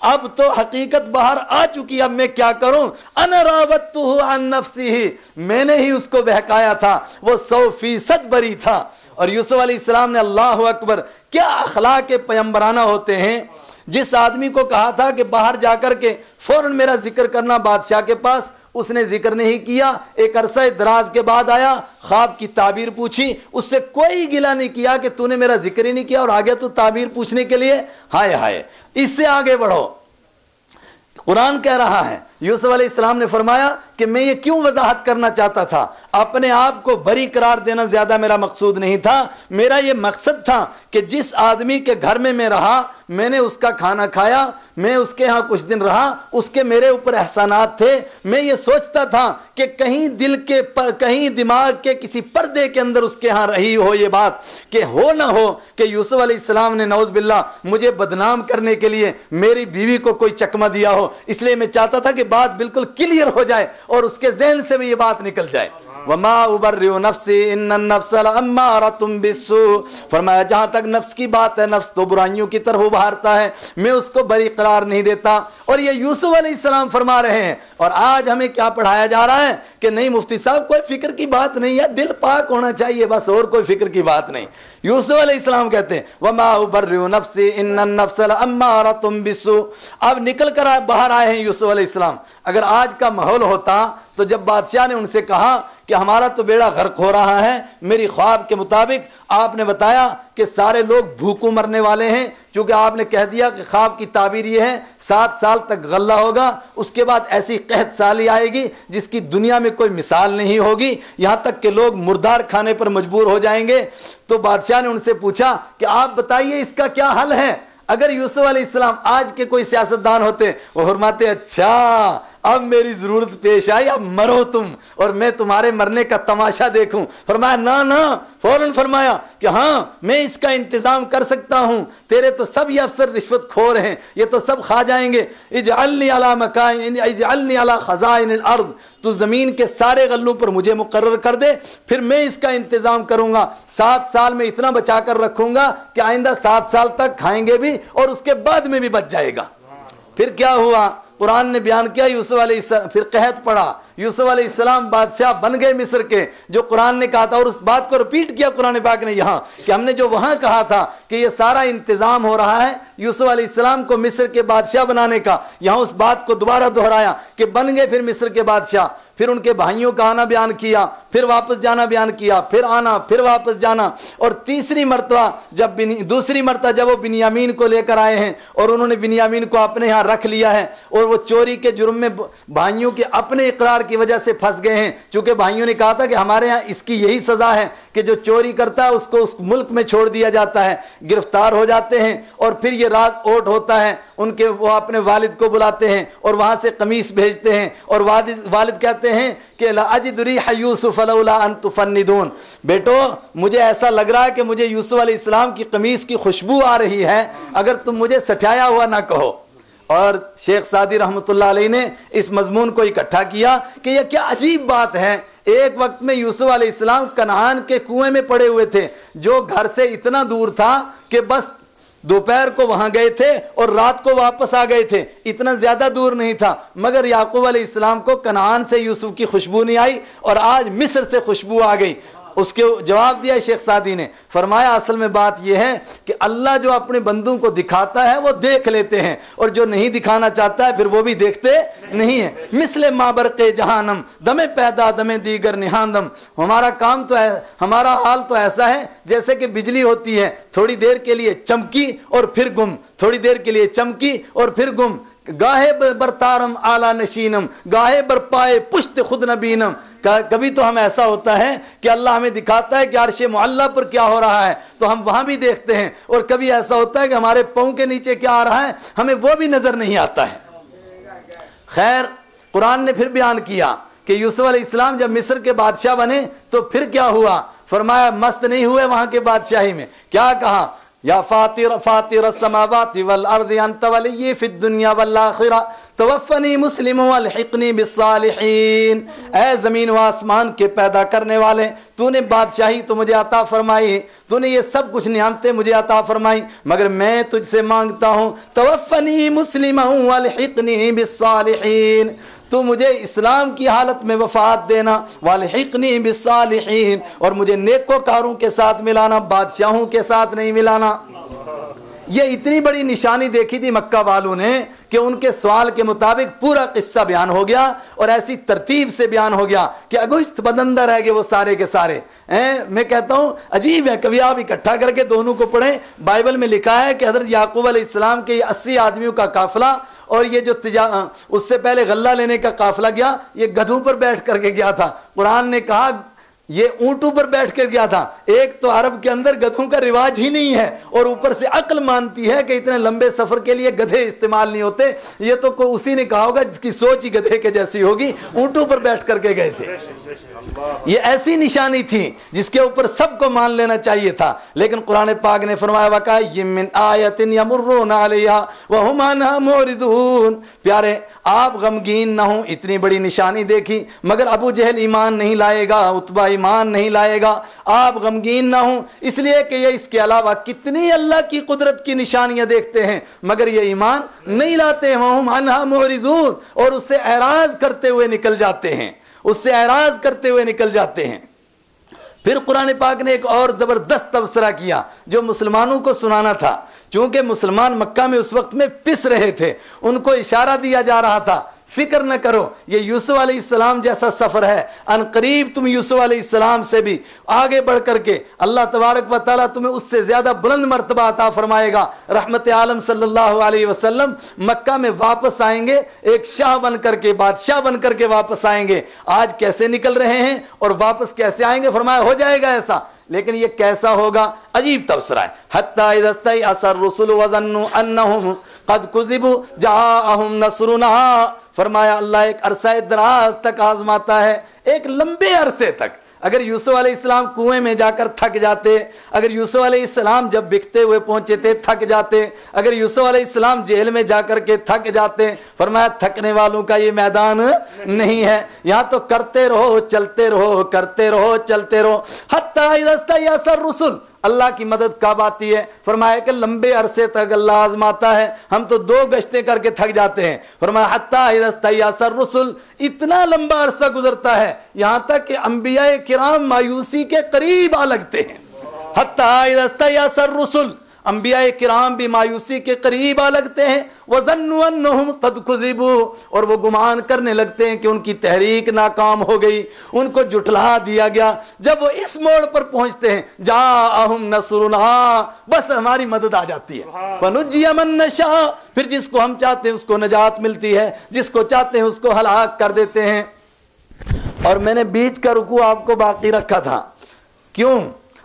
अब तो हकीकत बाहर आ चुकी, अब मैं क्या करूं, अना रावत्तुहु अन नफ्सिही, मैंने ही उसको बहकाया था, वो 100% बरी था। और यूसुफ अलैहिस्सलाम ने, अल्लाह अकबर, क्या अखलाक के पैगंबराना होते हैं। जिस आदमी को कहा था कि बाहर जाकर के फौरन मेरा जिक्र करना बादशाह के पास, उसने जिक्र नहीं किया। एक अरसा दराज के बाद आया, ख्वाब की ताबीर पूछी, उससे कोई गिला नहीं किया कि तूने मेरा जिक्र ही नहीं किया और आ गया तू ताबीर पूछने के लिए। हाय हाय, इससे आगे बढ़ो। कुरान कह रहा है यूसुफ अलैहिस्सलाम ने फरमाया कि मैं ये क्यों वजाहत करना चाहता था, अपने आप को बरी करार देना ज़्यादा मेरा मकसूद नहीं था। मेरा ये मकसद था कि जिस आदमी के घर में मैं रहा, मैंने उसका खाना खाया, मैं उसके यहाँ कुछ दिन रहा, उसके मेरे ऊपर एहसानात थे। मैं ये सोचता था कि कहीं दिल के पर, कहीं दिमाग के किसी पर्दे के अंदर उसके यहाँ रही हो ये बात कि हो ना हो कि यूसुफ अलैहिस्सलाम ने नौज़ बिल्लाह मुझे बदनाम करने के लिए मेरी बीवी को कोई चकमा दिया हो। इसलिए मैं चाहता था कि बात बिल्कुल क्लियर हो जाए और उसके ज़हन से भी ये बात निकल जाए। वमा उबर्रिउ नफ्सी इन्नन नफ्स लअम्मारतुम बिस्सू, फरमाया जहां तक नफ्स की बात है, नफ्स तो बुराइयों की तरफ उभारता है, मैं उसको बरी करार नहीं देता। और ये यूसुफ अलैहिस्सलाम फरमा रहे हैं। और आज हमें क्या पढ़ाया जा रहा है कि नहीं मुफ्ती साहब कोई फिक्र की बात नहीं है, दिल पाक होना चाहिए बस, और कोई फिक्र की बात नहीं। यूसुफ अलैहिस्सलाम कहते हैं वमा उबर्रिउ नफ्सी इन्नन नफ्स लअम्मारतुम बिस्सू। अब निकल कर बाहर आए हैं यूसुफ अलैहिस्सलाम। अगर आज का माहौल होता तो जब बादशाह ने उनसे कहा कि हमारा तो बेड़ा गर्क हो रहा है, मेरी ख्वाब के मुताबिक आपने बताया कि सारे लोग भूखों मरने वाले हैं, क्योंकि आपने कह दिया कि ख्वाब की ताबीर ये है 7 साल तक गल्ला होगा, उसके बाद ऐसी कहत साली आएगी जिसकी दुनिया में कोई मिसाल नहीं होगी, यहाँ तक कि लोग मुर्दार खाने पर मजबूर हो जाएंगे। तो बादशाह ने उनसे पूछा कि आप बताइए इसका क्या हल है। अगर यूसुफ अलैहिस्सलाम आज के कोई सियासतदान होते, वो फरमाते अच्छा अब मेरी जरूरत पेश आई, अब मरो तुम और मैं तुम्हारे मरने का तमाशा देखूं। फरमाया ना ना, फौरन फरमाया कि हाँ मैं इसका इंतजाम कर सकता हूं, तेरे तो सब ये अफसर रिश्वत खोर हैं, ये तो सब खा जाएंगे। इजअलनी अला मकाइन इजअलनी अला खजाइन अर्द, तू जमीन के सारे गल्लों पर मुझे मुकर्रर कर दे, फिर मैं इसका इंतजाम करूंगा। 7 साल में इतना बचा कर रखूंगा कि आइंदा 7 साल तक खाएंगे भी और उसके बाद में भी बच जाएगा। फिर क्या हुआ, कुरान ने बयान किया यूसुफ अलैहिस्सलाम फिर कहत पड़ा, यूसुफ अलैहिस्सलाम बादशाह बन गए मिस्र के, जो कुरान ने कहा था। और उस बात को रिपीट किया कुरान पाक ने यहाँ कि हमने जो वहाँ कहा था कि ये सारा इंतजाम हो रहा है यूसुफ अलैहिस्सलाम को मिस्र के बादशाह बनाने का, यहाँ उस बात को दोबारा दोहराया कि बन गए फिर मिस्र के बादशाह। फिर उनके भाइयों का आना बयान किया, फिर वापस जाना बयान किया, फिर आना, फिर वापस जाना। और दूसरी मरतबा जब वो बिन्यामीन को लेकर आए हैं और उन्होंने बिन्यामीन को अपने यहाँ रख लिया है, और वो चोरी के जुर्म में भाइयों के अपने इकरार की वजह से फंस गए हैं, क्योंकि भाइयों ने कहा था कि हमारे यहाँ इसकी यही सजा है कि जो चोरी करता है उसको उस मुल्क में छोड़ दिया जाता है। गिरफ्तार हो जाते हैं और फिर ये राज ओट होता है उनके, वो अपने वालिद को बुलाते हैं और वहां से कमीज भेजते हैं और वालिद कहते हैं कि ला अजिद रिह यूसुफ लौला अन तुफन्निदून, बेटो मुझे ऐसा लग रहा है कि मुझे यूसुफ अलैहिस्सलाम की कमीज की खुशबू आ रही है, अगर तुम मुझे सठाया हुआ ना कहो। और शेख सादी रहमतुल्लाह अलैह ने इस मजमून को इकट्ठा किया कि यह क्या अजीब बात है। एक वक्त में यूसुफ अलैहिस्सलाम कनान के कुएं में पड़े हुए थे, जो घर से इतना दूर था कि बस दोपहर को वहां गए थे और रात को वापस आ गए थे, इतना ज्यादा दूर नहीं था। मगर याकूब अलैहिस्सलाम को कनान से यूसुफ की खुशबू नहीं आई और आज मिस्र से खुशबू आ गई। उसके जवाब दिया शेख सादी ने, फरमाया असल में बात यह है कि अल्लाह जो अपने बंदों को दिखाता है वो देख लेते हैं, और जो नहीं दिखाना चाहता है फिर वो भी देखते नहीं है। मिसले माबरक़े जहानम दमे पैदा दमे दीगर निहानदम, हमारा काम तो है, हमारा हाल तो ऐसा है जैसे कि बिजली होती है, थोड़ी देर के लिए चमकी और फिर गुम, थोड़ी देर के लिए चमकी और फिर गुम। गाहे बरतारम आला नशीनम गाहे बरपाए पुश्त खुद नबीनम, कभी तो हम ऐसा होता है कि अल्लाह हमें दिखाता है कि अर्शे मुअल्ला पर क्या हो रहा है तो हम वहां भी देखते हैं, और कभी ऐसा होता है कि हमारे पाँव के नीचे क्या आ रहा है हमें वो भी नजर नहीं आता है। खैर कुरान ने फिर बयान किया कि यूसुफ अलैहिस्सलाम जब मिस्र के बादशाह बने तो फिर क्या हुआ, फरमाया मस्त नहीं हुए वहां के बादशाही में। क्या कहा, या फातिर समावाति वल अर्दि अंत वली फिद दुनिया वल आखिरा तवफ़नी मुस्लिम वल्हिक़नी बिस्सालिहीन, ऐ ज़मीन व आसमान के पैदा करने वाले, तूने बादशाही तो मुझे अता फरमाई, तूने ये सब कुछ नियामतें मुझे अता फरमाई, मगर मैं तुझसे मांगता हूँ तवफ़नी मुस्लिम वल्हिक़नी बिस्सालिहीन, तो मुझे इस्लाम की हालत में वफ़ात देना, वल्हिक़नी बिस्सालिहीन, और मुझे नेकोकारों के साथ मिलाना, बादशाहों के साथ नहीं मिलाना। ये इतनी बड़ी निशानी देखी थी मक्का वालों ने कि उनके सवाल के मुताबिक पूरा किस्सा बयान हो गया और ऐसी तरतीब से बयान हो गया कि अगुश्त बदंदर रह गए वो सारे के सारे। मैं कहता हूं अजीब है, कभी आप इकट्ठा करके दोनों को पढ़ें। बाइबल में लिखा है कि हजरत याकूब अलैहिस्सलाम के 80 आदमियों का काफिला और ये जो उससे पहले गल्ला लेने का काफिला गया, ये गधों पर बैठ करके गया था। कुरान ने कहा ये ऊंटों पर बैठ कर गया था। एक तो अरब के अंदर गधों का रिवाज ही नहीं है और ऊपर से अक्ल मानती है कि इतने लंबे सफर के लिए गधे इस्तेमाल नहीं होते। ये तो कोई उसी ने कहा होगा जिसकी सोच ही गधे के जैसी होगी, ऊंटों पर बैठ करके गए थे। ये ऐसी निशानी थी जिसके ऊपर सबको मान लेना चाहिए था। लेकिन कुरान पाक ने फरमाया वकाय्यिम मिन आयतिन यमुर्रूना अलैहा व हुम अन्हा मुरिदून। प्यारे आप गमगीन ना हो, इतनी बड़ी निशानी देखी मगर अबू जहल ईमान नहीं लाएगा, उतबा ईमान नहीं लाएगा। आप गमगीन ना हो इसलिए कि ये इसके अलावा कितनी अल्लाह की कुदरत की निशानियां देखते हैं मगर ये ईमान नहीं लाते हैं। वहुम अन्हा मुरिदून, और उससे एराज करते हुए निकल जाते हैं, उससे एराज करते हुए निकल जाते हैं। फिर कुरान पाक ने एक और जबरदस्त तबसरा किया जो मुसलमानों को सुनाना था। क्योंकि मुसलमान मक्का में उस वक्त में पिस रहे थे, उनको इशारा दिया जा रहा था फिक्र न करो, ये यूसुफ अलैहिस्सलाम जैसा सफर है, अनकरीब तुम यूसुफ अलैहिस्सलाम से भी आगे बढ़ करके अल्लाह तबारक व तआला तुम्हें उससे ज्यादा बुलंद मर्तबा अता फरमाएगा। रहमत आलम सल्लल्लाहु अलैहि वसल्लम मक्का में वापस आएंगे, एक शाह बन करके, बादशाह बन करके वापस आएंगे। आज कैसे निकल रहे हैं और वापस कैसे आएंगे, फरमाया हो जाएगा ऐसा। लेकिन ये कैसा होगा, अजीब तबसरा है। हत्ता इज़ा इस्तयअसर रुसुल व ज़न्नु अन्नहुम क़द कुज़िबू जाअहुम नसरुना। फरमाया अल्लाह एक अरसा दराज तक आजमाता है, एक लंबे अरसे तक। अगर यूसुफ अलैहिस्सलाम कुएं में जाकर थक जाते, अगर यूसुफ अलैहिस्सलाम जब बिकते हुए पहुंचे थे थक जाते, अगर यूसुफ अलैहिस्सलाम जेल में जाकर के थक जाते, फरमाया थकने वालों का ये मैदान नहीं है, यहाँ तो करते रहो चलते रहो, करते रहो चलते रहो। हत्ता इज़ा इस्तयअसर रुसुल, अल्लाह की मदद कब आती है, फरमाया कि लंबे अरसे तक अल्लाह आजमाता है। हम तो 2 गश्तें करके थक जाते हैं, फरमाया हत्ता इज़ा इस्तयअसर रुसुल, इतना लंबा अरसा गुजरता है यहाँ तक कि अंबिया किराम मायूसी के करीब आ लगते हैं। हत्ता इज़ा इस्तयअसर रुसुल, अंबिया किराम भी मायूसी के करीब आ लगते हैं। वज़न्नु अन्नहुम क़द कुज़िबू, और वो गुमान करने लगते हैं कि उनकी तहरीक नाकाम हो गई, उनको जुटला दिया गया। जब वो इस मोड़ पर पहुंचते हैं, जाअहुम नसरुना, बस हमारी मदद आ जाती है। फनुज्जिय मन नशा, फिर जिसको हम चाहते हैं उसको नजात मिलती है, जिसको चाहते हैं उसको हलाक कर देते हैं। और मैंने बीच का रुकू आपको बाकी रखा था, क्यों?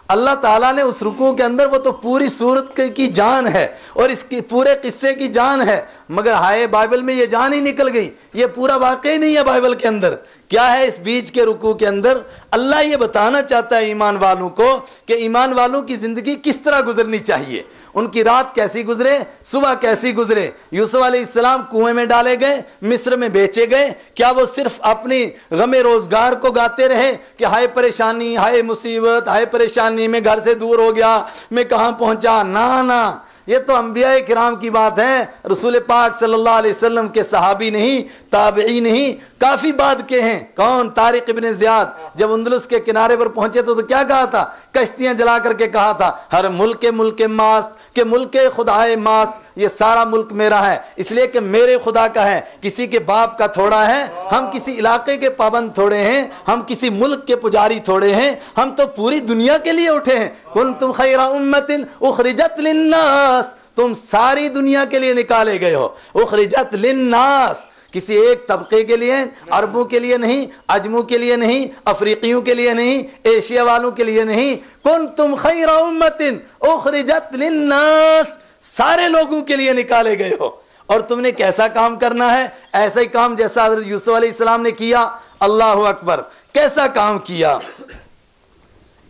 अल्लाह ताला ने उस रुकू के अंदर, वो तो पूरी सूरत की जान है और इसकी पूरे किस्से की जान है, मगर हाय बाइबल में ये जान ही निकल गई, ये पूरा वाकई नहीं है बाइबल के अंदर। क्या है इस बीच के रुकू के अंदर? अल्लाह ये बताना चाहता है ईमान वालों को कि ईमान वालों की जिंदगी किस तरह गुजरनी चाहिए, उनकी रात कैसी गुजरे, सुबह कैसी गुजरे। यूसुफ अलैहिस्सलाम कुएं में डाले गए, मिस्र में बेचे गए, क्या वो सिर्फ अपनी गमे रोजगार को गाते रहे कि हाय परेशानी, हाय मुसीबत, हाय परेशानी, मैं घर से दूर हो गया, मैं कहाँ पहुंचा? ना ना, ये तो अंबिया किराम की बात है। रसूल पाक सल्लल्लाहु अलैहि वसल्लम के सहाबी नहीं, ताबई नहीं, काफी बाद के हैं। कौन? तारिक इब्न ज़ियाद जब अंदलुस के किनारे पर पहुंचे तो क्या कहा था? कश्तियां जला करके कहा था, हर मुल्क मास्त के मुल्क खुदाए मास्त, ये सारा मुल्क मेरा है इसलिए कि मेरे खुदा का है, किसी के बाप का थोड़ा है। हम किसी इलाके के पाबंद थोड़े हैं, हम किसी मुल्क के पुजारी थोड़े हैं, हम तो पूरी दुनिया के लिए उठे हैं। कुंतुम खैरा उम्मतिन उखरिजत लिन्नास, तुम सारी दुनिया के लिए निकाले गए हो। उखरिजत लिन्नास, किसी एक तबके के लिए, अरबों के लिए नहीं, अजमों के लिए नहीं, अफ्रीकियों के लिए नहीं, एशिया वालों के लिए नहीं। कुंतुम खैरा उम्मतिन उखरिजत लिन्नास, सारे लोगों के लिए निकाले गए हो। और तुमने कैसा काम करना है? ऐसा ही काम जैसा हज़रत यूसुफ अलैहिस्सलाम ने किया। अल्लाहु अकबर, कैसा काम किया?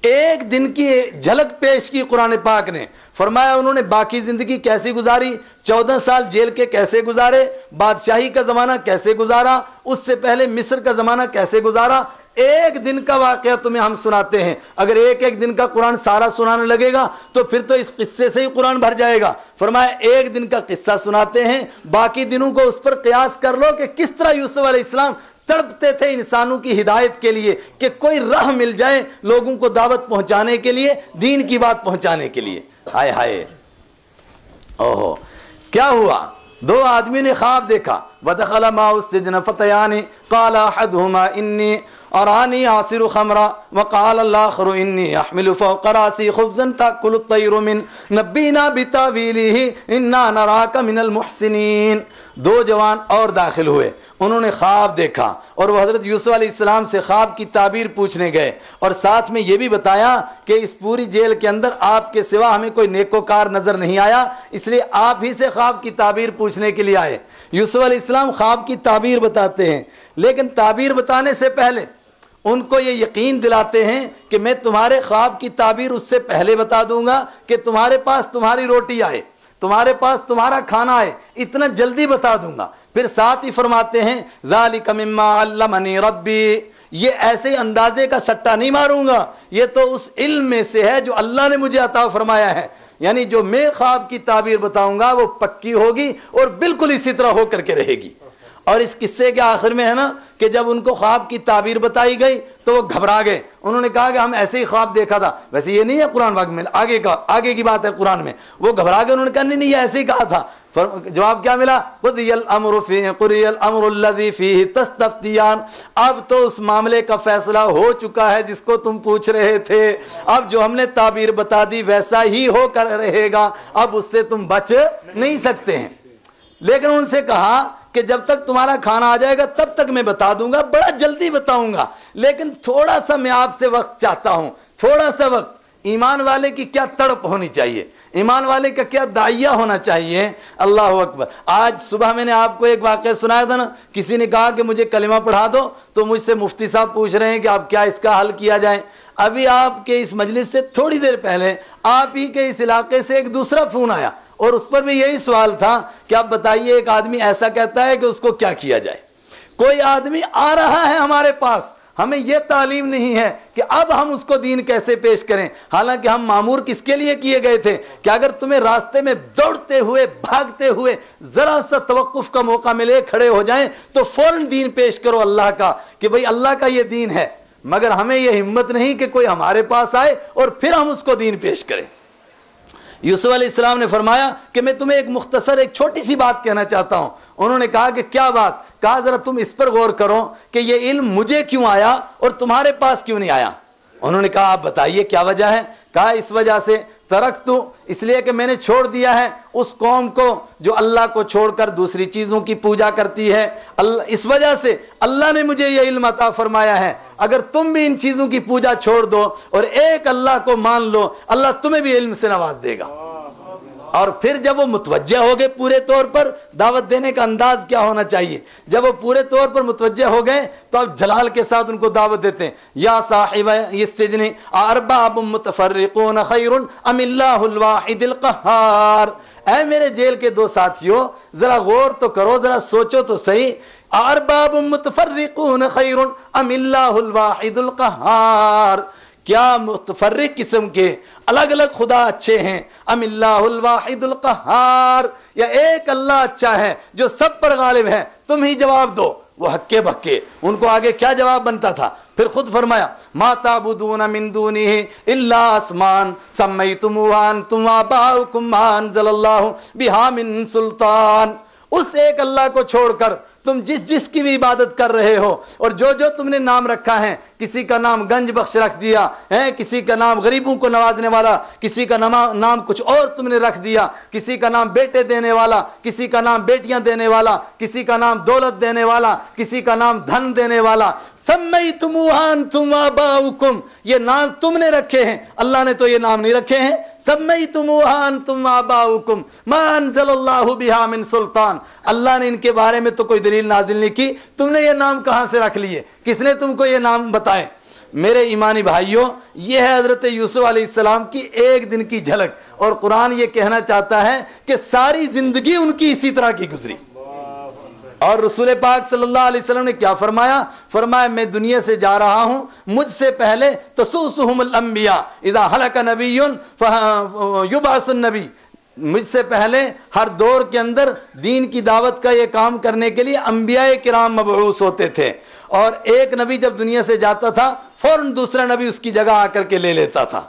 एक दिन की झलक पेश की कुरान पाक ने। फरमाया उन्होंने बाकी जिंदगी कैसी गुजारी, 14 साल जेल के कैसे गुजारे, बादशाही का जमाना कैसे गुजारा, उससे पहले मिस्र का जमाना कैसे गुजारा। एक दिन का वाकया तुम्हें हम सुनाते हैं। अगर एक एक दिन का कुरान सारा सुनाने लगेगा तो फिर तो इस किस्से से ही कुरान भर जाएगा। फरमाया एक दिन का किस्सा सुनाते हैं, बाकी दिनों को उस पर कयास कर लो कि किस तरह यूसुफ अलैहिस्सलाम तड़पते थे इंसानों की हिदायत के लिए कि कोई राह मिल जाए लोगों को दावत पहुंचाने के लिए, दीन की बात पहुंचाने के लिए। हाय हाय, ओहो, क्या हुआ? दो आदमी ने ख्वाब देखा। वदखल माउस्सिजन फतयानी क़ाला अहदुहुमा इन्नी अरानी आसिरु खमरा व क़ाला अल-आखिरु इन्नी अहमिलु फ़ौक़ रासी ख़ुब्ज़न ताकुलु त्तय्रु मिन नब्बीना बितावीलिही इन्ना नराका मिनल मुहसिनीन। दो जवान और दाखिल हुए, उन्होंने ख्वाब देखा और वह हज़रत यूसुफ़ अलैहिस्सलाम से ख्वाब की ताबीर पूछने गए और साथ में ये भी बताया कि इस पूरी जेल के अंदर आपके सिवा हमें कोई नेकोकार नज़र नहीं आया, इसलिए आप ही से ख्वाब की ताबीर पूछने के लिए आए। यूसुफ़ अलैहिस्सलाम ख्वाब की ताबीर बताते हैं, लेकिन ताबीर बताने से पहले उनको ये यकीन दिलाते हैं कि मैं तुम्हारे ख्वाब की ताबीर उससे पहले बता दूंगा कि तुम्हारे पास तुम्हारी रोटी आए, तुम्हारे पास तुम्हारा खाना आए, इतना जल्दी बता दूंगा। फिर साथ ही फरमाते हैं ज़ालिका मिम्मा अल्लमनी रब्बी, ये ऐसे अंदाजे का सट्टा नहीं मारूंगा, ये तो उस इल्म में से है जो अल्लाह ने मुझे अता फरमाया है। यानी जो मैं ख्वाब की ताबीर बताऊंगा वो पक्की होगी और बिल्कुल इसी तरह होकर के रहेगी। और इस किस्से के आखिर में है ना कि जब उनको ख्वाब की ताबीर बताई गई तो वो घबरा गए। उन्होंने कहा कि हम ऐसे ही ख्वाब देखा था, वैसे ये नहीं है कुरान पाक में, आगे की बात है कुरान में। वो घबरा गए, उन्होंने कहा नहीं ये ऐसे ही कहा था। जवाब क्या मिला? कुदियल अम्रु लज़ी फीही तस्तफ्तियान, अब तो उस मामले का फैसला हो चुका है जिसको तुम पूछ रहे थे। अब जो हमने ताबीर बता दी वैसा ही होकर रहेगा, अब उससे तुम बच नहीं सकते हैं। लेकिन उनसे कहा कि जब तक तुम्हारा खाना आ जाएगा तब तक मैं बता दूंगा, बड़ा जल्दी बताऊंगा, लेकिन थोड़ा सा मैं आपसे वक्त चाहता हूं, थोड़ा सा वक्त। ईमान वाले की क्या तड़प होनी चाहिए, ईमान वाले का क्या दाइया होना चाहिए। अल्लाह अकबर। आज सुबह मैंने आपको एक वाक़या सुनाया था ना, किसी ने कहा कि मुझे कलिमा पढ़ा दो, तो मुझसे मुफ्ती साहब पूछ रहे हैं कि अब क्या इसका हल किया जाए। अभी आपके इस मजलिस से थोड़ी देर पहले आप ही के इस इलाके से एक दूसरा फ़ोन आया और उस पर भी यही सवाल था कि आप बताइए, एक आदमी ऐसा कहता है कि उसको क्या किया जाए। कोई आदमी आ रहा है हमारे पास, हमें यह तालीम नहीं है कि अब हम उसको दीन कैसे पेश करें। हालांकि हम मामूर किसके लिए किए गए थे कि अगर तुम्हें रास्ते में दौड़ते हुए भागते हुए जरा सा तवक्कुफ का मौका मिले, खड़े हो जाएं, तो फौरन दीन पेश करो अल्लाह का कि भाई अल्लाह का ये दीन है। मगर हमें यह हिम्मत नहीं कि कोई हमारे पास आए और फिर हम उसको दीन पेश करें। यूसुफ अलैहिस्सलाम ने फरमाया कि मैं तुम्हें एक मुख्तसर एक छोटी सी बात कहना चाहता हूं। उन्होंने कहा कि क्या बात? कहा जरा तुम इस पर गौर करो कि ये इल्म मुझे क्यों आया और तुम्हारे पास क्यों नहीं आया। उन्होंने कहा आप बताइए क्या वजह है। कहा इस वजह से तरक्तु, इसलिए कि मैंने छोड़ दिया है उस कौम को जो अल्लाह को छोड़कर दूसरी चीज़ों की पूजा करती है। इस वजह से अल्लाह ने मुझे यह इल्म अता फरमाया है, अगर तुम भी इन चीज़ों की पूजा छोड़ दो और एक अल्लाह को मान लो, अल्लाह तुम्हें भी इल्म से नवाज देगा। और फिर जब वो मुतवज्जा हो गए पूरे तौर पर, दावत देने का अंदाज क्या होना चाहिए, जब वो पूरे तौर पर मुतवज्जा हो गए तो अब जलाल के साथ उनको दावत देते हैं। या साहिब इस्सिजनि अरबाब मुतफर्रिकून खैरुन अमिल्लाहुल वाहिदुल क़ह्हार, ऐ मेरे जेल के दो साथियों जरा गौर तो करो, जरा सोचो तो सही। अरबाब मुतफर्रिकून खैरुन अमिल्लाहुल वाहिदुल क़ह्हार, क्या मुतफर्रिक किस्म के अलग अलग खुदा अच्छे हैं, अमिल्लाहुल वाहिदुल क़ह्हार, या एक अल्लाह अच्छा है जो सब पर गालिब है। तुम ही जवाब दो। वो हक्के बक्के, उनको आगे क्या जवाब बनता था। फिर खुद फरमाया मा ताबुदून मिन दूनिही इल्ला अस्मान सम्मयतुमुहा अंतुम व आबाउकुम मा अंज़लल्लाहु बिहा मिन सुल्तान। उस एक अल्लाह को छोड़कर तुम जिस जिसकी भी इबादत कर रहे हो और जो जो तुमने नाम रखा है, किसी का नाम गंज बख्श रख दिया है, किसी का नाम गरीबों को नवाजने वाला, किसी का नाम कुछ और तुमने रख दिया, किसी का नाम बेटे देने वाला, किसी का नाम बेटियां देने वाला, किसी का नाम दौलत देने वाला, किसी का नाम धन देने वाला। सम्मयतुमुहा अंतुम व आबाउकुम, ये नाम तुमने रखे हैं, अल्लाह ने तो ये नाम नहीं रखे हैं। सम्मयतुमुहा अंतुम व आबाउकुम मा अंज़लल्लाहु बिहा मिन सुल्तान, अल्लाह ने इनके बारे में तो कोई दलील नाजिल नहीं की, तुमने ये नाम कहां से रख लिए, किसने तुमको ये नाम बताए। मेरे ईमानी भाइयों, ये है हजरत यूसुफ अलैहिस्सलाम की एक दिन की झलक। और कुरान ये कहना चाहता है कि सारी जिंदगी उनकी इसी तरह की गुजरी। और रसूल पाक सल्लल्लाहु अलैहि वसल्लम ने क्या फरमाया? फरमाया मैं दुनिया से जा रहा हूं, मुझसे पहले तसूसुहुमुल अंबिया इज़ा हलक नबियुन युबअसुन नबी, मुझसे पहले हर दौर के अंदर दीन की दावत का ये काम करने के लिए अंबिया किराम मबऊस होते थे। और एक नबी जब दुनिया से जाता था फौरन दूसरा नबी उसकी जगह आकर के ले लेता था।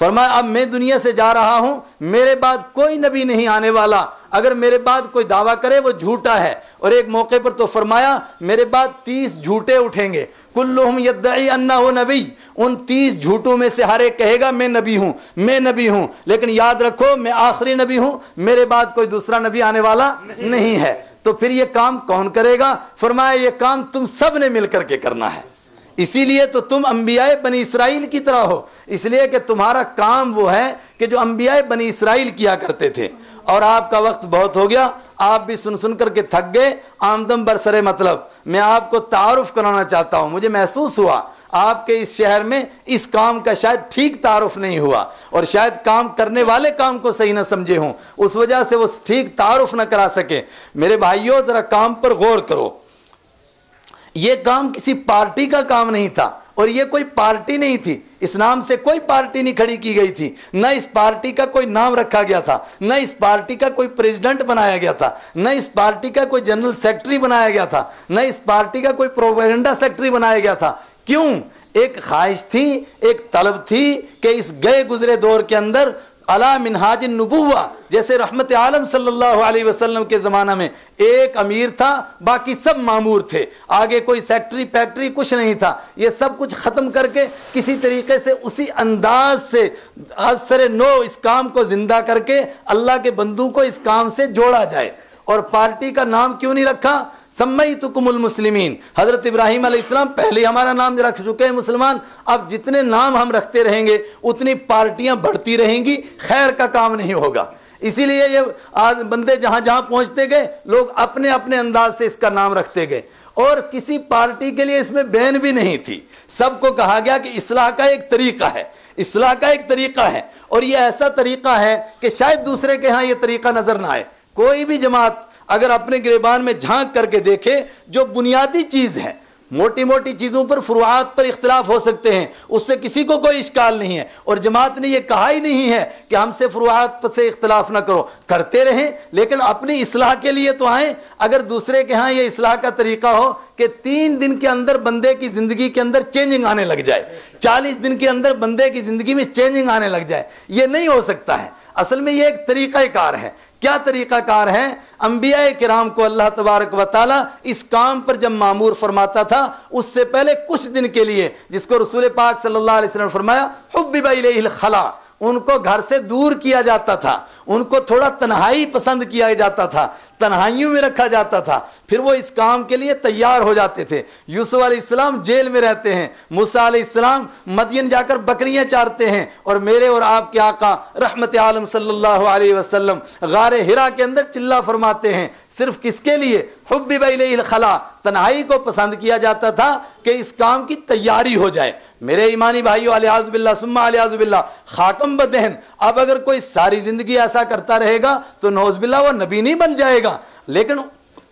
फरमाया अब मैं दुनिया से जा रहा हूं, मेरे बाद कोई नबी नहीं आने वाला, अगर मेरे बाद कोई दावा करे वो झूठा है। और एक मौके पर तो फरमाया मेरे बाद 30 झूठे उठेंगे, कुल्लुहुम यद्दई अन्नहु नबी, उन 30 झूठों में से हर एक कहेगा मैं नबी हूं, मैं नबी हूं, लेकिन याद रखो मैं आखिरी नबी हूं, मेरे बाद कोई दूसरा नबी आने वाला नहीं है। तो फिर ये काम कौन करेगा? फरमाया ये काम तुम सब ने मिलकर के करना है, इसीलिए तो तुम अंबियाए बनी इसराइल की तरह हो, इसलिए कि तुम्हारा काम वो है कि जो अंबियाए बनी इसराइल किया करते थे। और आपका वक्त बहुत हो गया, आप भी सुन सुन करके थक गए, आमदम बरसरे मतलब मैं आपको तारुफ कराना चाहता हूं। मुझे महसूस हुआ आपके इस शहर में इस काम का शायद ठीक तारुफ नहीं हुआ, और शायद काम करने वाले काम को सही ना समझे हों, उस वजह से वो ठीक तारुफ ना करा सके। मेरे भाइयों जरा काम पर गौर करो, ये काम किसी पार्टी का काम नहीं था, और ये कोई पार्टी नहीं थी, इस नाम से कोई पार्टी नहीं खड़ी की गई थी, न इस पार्टी का कोई नाम रखा गया था, न इस पार्टी का कोई प्रेसिडेंट बनाया गया था, न इस पार्टी का कोई जनरल सेक्रेटरी बनाया गया था, न इस पार्टी का कोई प्रोपेगेंडा सेक्रेटरी बनाया गया था। क्यों? एक ख्वाहिश थी, एक तलब थी कि इस गए गुजरे दौर के अंदर अला मिनहाज नुबुव्वा, जैसे रहमत आलम सल्लल्लाहु अलैहि वसल्लम के ज़माना में एक अमीर था, बाकी सब मामूर थे, आगे कोई सेक्रेटरी फैक्ट्री कुछ नहीं था, ये सब कुछ ख़त्म करके किसी तरीके से उसी अंदाज से असर नो इस काम को ज़िंदा करके अल्लाह के बंदों को इस काम से जोड़ा जाए। और पार्टी का नाम क्यों नहीं रखा? सम्मयतुकुमुल मुस्लिमीन, हज़रत इब्राहीम अलैहिस्सलाम पहले हमारा नाम रख चुके हैं मुसलमान, अब जितने नाम हम रखते रहेंगे उतनी पार्टियां बढ़ती रहेंगी, खैर का काम नहीं होगा। इसीलिए ये आज बंदे जहां जहां पहुंचते गए लोग अपने अपने अंदाज से इसका नाम रखते गए, और किसी पार्टी के लिए इसमें बैन भी नहीं थी। सबको कहा गया कि इस्लाह का एक तरीका है, इस्लाह का एक तरीका है, और ये ऐसा तरीका है कि शायद दूसरे के यहाँ ये तरीका नजर ना आए। कोई भी जमात अगर अपने गिरेबान में झांक करके देखे, जो बुनियादी चीज़ है, मोटी मोटी चीज़ों पर फुरुआत पर इख्तिलाफ हो सकते हैं, उससे किसी को कोई इश्काल नहीं है, और जमात ने यह कहा ही नहीं है कि हमसे फुरुआत से इख्तिलाफ ना करो, करते रहें लेकिन अपनी इस्लाह के लिए तो आएँ। अगर दूसरे के यहाँ ये इस्लाह का तरीका हो कि 3 दिन के अंदर बंदे की ज़िंदगी के अंदर चेंजिंग आने लग जाए, 40 दिन के अंदर बंदे की ज़िंदगी में चेंजिंग आने लग जाए, ये नहीं हो सकता है। असल में ये एक तरीक़ाकार है। क्या तरीक़ाकार है? अंबिया किराम को अल्लाह तबारक व तआला इस काम पर जब मामूर फरमाता था, उससे पहले कुछ दिन के लिए, जिसको रसूल पाक सल्लल्लाहु अलैहि वसल्लम फरमाया हुब्बिबा इलैहिल खला, उनको घर से दूर किया जाता था, उनको थोड़ा तन्हाई पसंद किया जाता था, तन्हाइयों में रखा जाता था, फिर वो इस काम के लिए तैयार हो जाते थे। यूसुफ अलैहिस्सलाम जेल में रहते हैं, मूसा अलैहिस्सलाम मदियन जाकर बकरियां चारते हैं, और मेरे और आपके आका रहमत आलम सल्लल्लाहु अलैहि वसल्लम गारे हिरा के अंदर चिल्ला फरमाते हैं, सिर्फ किसके लिए? हुब्बिबा इलैहिल खला, तन्हाई को पसंद किया जाता था कि इस काम की तैयारी हो जाए। मेरे ईमानी भाइयों, अलियाज़ु बिल्लाह सुम्मा अलियाज़ु बिल्लाह, खाकम बदहन, अब अगर कोई सारी जिंदगी ऐसा करता रहेगा तो नौज़ बिल्लाह वो नबी नहीं बन जाएगा, लेकिन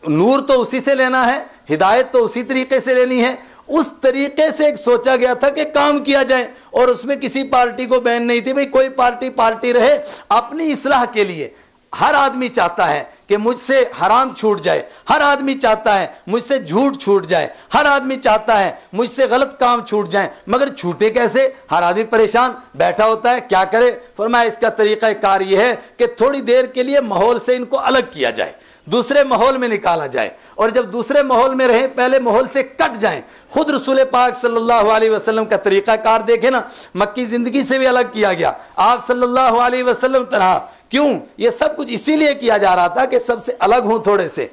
नूर तो उसी से लेना है, हिदायत तो उसी तरीके से लेनी है। उस तरीके से एक सोचा गया था कि काम किया जाए, और उसमें किसी पार्टी को बैन नहीं थी, भाई कोई पार्टी रहे अपनी इस्लाह के लिए। हर आदमी चाहता है कि मुझसे हराम छूट जाए, हर आदमी चाहता है मुझसे झूठ छूट जाए, हर आदमी चाहता है मुझसे गलत काम छूट जाए, मगर छूटे कैसे? हर आदमी परेशान बैठा होता है, क्या करे? फरमाया इसका तरीका कार ये है कि थोड़ी देर के लिए माहौल से इनको अलग किया जाए, दूसरे माहौल में निकाला जाए, और जब दूसरे माहौल में रहे पहले माहौल से कट जाएं। खुद रसूल पाक सल्लल्लाहु अलैहि वसल्लम का तरीका कार देखे ना, मक्की जिंदगी से भी अलग किया गया, आप सल्लल्लाहु अलैहि वसल्लम तरह। क्यों? ये सब कुछ इसीलिए किया जा रहा था कि सबसे अलग हूं थोड़े से,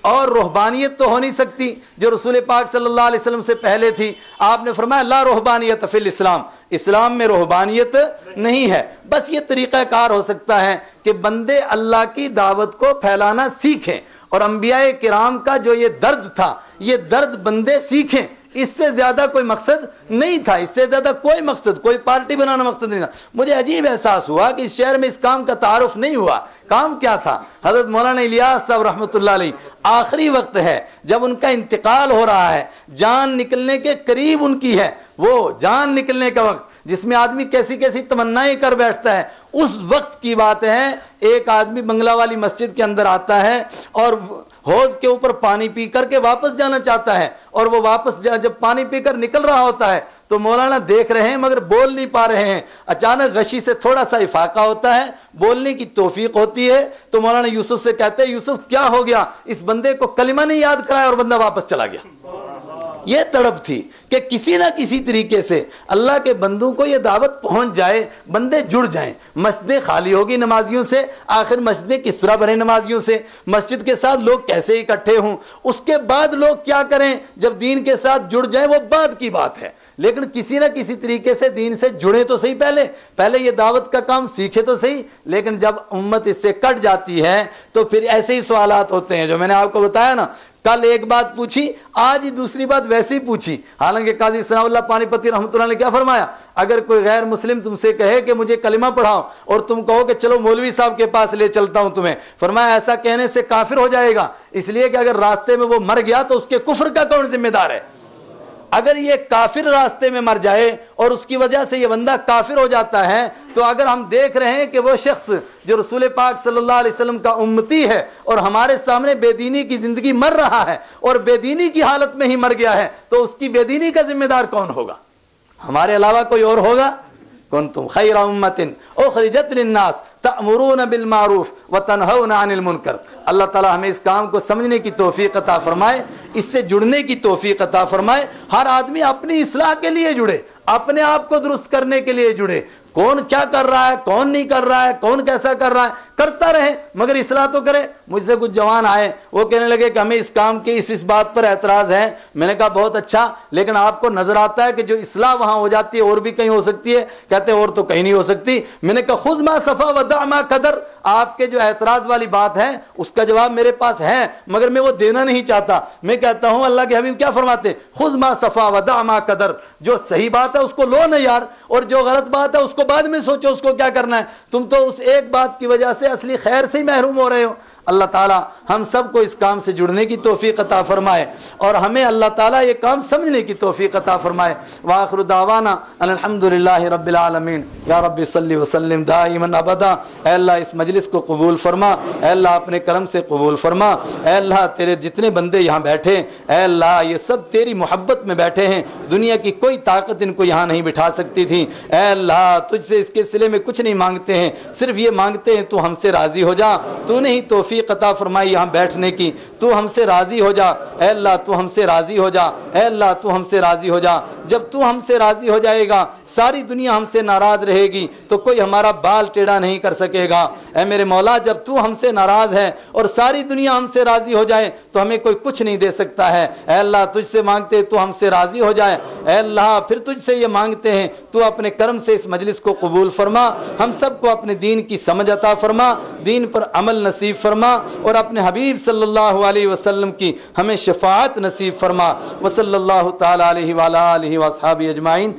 और रूहबानियत तो हो नहीं सकती जो रसूल पाक सल्लल्लाहु अलैहि वसल्लम से पहले थी। आपने फरमाया ला रूहबानियत फिल इस्लाम, इस्लाम में रूहबानियत नहीं है। बस ये तरीक़ाकार हो सकता है कि बंदे अल्लाह की दावत को फैलाना सीखें, और अंबिया किराम का जो ये दर्द था, ये दर्द बंदे सीखें। इससे ज्यादा कोई मकसद नहीं था, इससे ज्यादा कोई मकसद, कोई पार्टी बनाना मकसद नहीं था। मुझे अजीब एहसास हुआ कि इस शहर में इस काम का तारुफ नहीं हुआ। काम क्या था? हजरत मौलाना इलियास साहब रहमतुल्लाह अलैह, आखिरी वक्त है जब उनका इंतकाल हो रहा है, जान निकलने के करीब उनकी है, वो जान निकलने का वक्त जिसमें आदमी कैसी कैसी तमन्नाएं कर बैठता है, उस वक्त की बात है। एक आदमी बंगला वाली मस्जिद के अंदर आता है और हौज के ऊपर पानी पी करके वापस जाना चाहता है, और वो वापस जब पानी पीकर निकल रहा होता है तो मौलाना देख रहे हैं मगर बोल नहीं पा रहे हैं। अचानक गशी से थोड़ा सा इफाका होता है, बोलने की तौफीक होती है, तो मौलाना यूसुफ से कहते हैं यूसुफ क्या हो गया, इस बंदे को कलिमा नहीं याद कराया और बंदा वापस चला गया। ये तड़प थी कि किसी ना किसी तरीके से अल्लाह के बंदों को ये दावत पहुंच जाए, बंदे जुड़ जाएं। मस्जिदें खाली होगी नमाजियों से, आखिर मस्जिदें किस तरह भरे नमाजियों से, मस्जिद के साथ लोग कैसे इकट्ठे हों, उसके बाद लोग क्या करें जब दीन के साथ जुड़ जाएं वो बाद की बात है। लेकिन किसी ना किसी तरीके से दीन से जुड़े तो सही, पहले ये दावत का काम सीखे तो सही। लेकिन जब उम्मत इससे कट जाती है तो फिर ऐसे ही सवालात होते हैं जो मैंने आपको बताया ना। कल एक बात पूछी, आज ही दूसरी बात वैसे ही पूछी। हालांकि काजी सनाउल्लाह पानीपति रहमतुल्लाह ने क्या फरमाया, अगर कोई गैर मुस्लिम तुमसे कहे कि मुझे कलिमा पढ़ाओ और तुम कहो कि चलो मौलवी साहब के पास ले चलता हूं तुम्हें, फरमाया ऐसा कहने से काफिर हो जाएगा, इसलिए कि अगर रास्ते में वो मर गया तो उसके कुफ्र का कौन जिम्मेदार है। अगर ये काफिर रास्ते में मर जाए और उसकी वजह से ये बंदा काफिर हो जाता है, तो अगर हम देख रहे हैं कि वो शख्स जो रसूल पाक सल्लल्लाहु अलैहि वसल्लम का उम्मती है और हमारे सामने बेदीनी की जिंदगी मर रहा है और बेदीनी की हालत में ही मर गया है, तो उसकी बेदीनी का जिम्मेदार कौन होगा? हमारे अलावा कोई और होगा? कुंतुम खैरा उम्मतिन उखरिजत लिन्नास तअमुरून बिल मारूफ व तनहौना अनिल मुनकर। अल्लाह ताला हमें इस काम को समझने की तौफीक अता फरमाए, इससे जुड़ने की तौफीक अता फरमाए। हर आदमी अपनी इस्लाह के लिए जुड़े, अपने आप को दुरुस्त करने के लिए जुड़े। कौन क्या कर रहा है, कौन नहीं कर रहा है, कौन कैसा कर रहा है, करता रहे मगर इस्लाह तो करे। मुझसे कुछ जवान आए, वो कहने लगे कि हमें इस काम के इस बात पर एतराज़ है। मैंने कहा बहुत अच्छा, लेकिन आपको नजर आता है कि जो इस्लाह वहां हो जाती है और भी कहीं हो सकती है? कहते और तो कहीं नहीं हो सकती। मैंने कहा खुद मा सफ़ा व दा मा कदर, आपके जो एतराज़ वाली बात है उसका जवाब मेरे पास है मगर मैं वो देना नहीं चाहता। मैं कहता हूं अल्लाह के हबीब क्या फरमाते, खुद मा सफ़ा व दा मा कदर, जो सही बात है उसको लो ना यार, और जो गलत बात है उसको बाद में सोचो उसको क्या करना है। तुम तो उस एक बात की वजह से असली खैर से ही महरूम हो रहे हो। अल्लाह ताला हम सबको इस काम से जुड़ने की तौफीक अता फरमाए और हमें अल्लाह ताला ये काम समझने की तौफीक अता फरमाए। व आखिरु दावाना अल्हम्दुलिल्लाहि रब्बिल आलमीन। या रब्बी सल्लि व सल्लिम दाइमन अबदा। ऐ अल्लाह इस मजलिस को कबूल फरमा, ऐ अल्लाह अपने करम से कबूल फरमा। ऐ अल्लाह तेरे जितने बंदे यहाँ बैठे, ऐ अल्लाह ये सब तेरी मोहब्बत में बैठे हैं, दुनिया की कोई ताकत इनको यहाँ नहीं बिठा सकती थी। ऐ अल्लाह तुझसे इसके सिले में कुछ नहीं मांगते हैं, सिर्फ ये मांगते हैं तू हमसे राज़ी हो जा। तूने ही तौफीक अता फरमाई यहाँ बैठने की, तू हमसे राज़ी हो जा। ऐ अल्लाह तू हमसे राज़ी हो जा, ऐ अल्लाह तू हमसे राज़ी हो जा। जब तू हमसे राज़ी हो जाएगा, सारी दुनिया हमसे नाराज़ रहेगी तो कोई हमारा बाल टेढ़ा नहीं कर सकेगा। ऐ मेरे मौला जब तू हमसे नाराज़ है और सारी दुनिया हमसे राज़ी हो जाए तो हमें कोई कुछ नहीं दे सकता है। ऐ अल्लाह तुझसे मांगते तू हमसे राज़ी हो जाए। ऐ अल्लाह फिर तुझसे ये मांगते हैं तू अपने करम से इस मजलिस को कबूल फरमा, हम सबको अपने दीन की समझ अता फरमा, दीन पर अमल नसीब फरमा और अपने हबीब सल्लल्लाहु अलैहि वसल्लम की हमें शफाअत नसीब फरमा। व सल्लल्लाहु तआला अलैहि व आलिहि व अस्हाबी अजमाइन।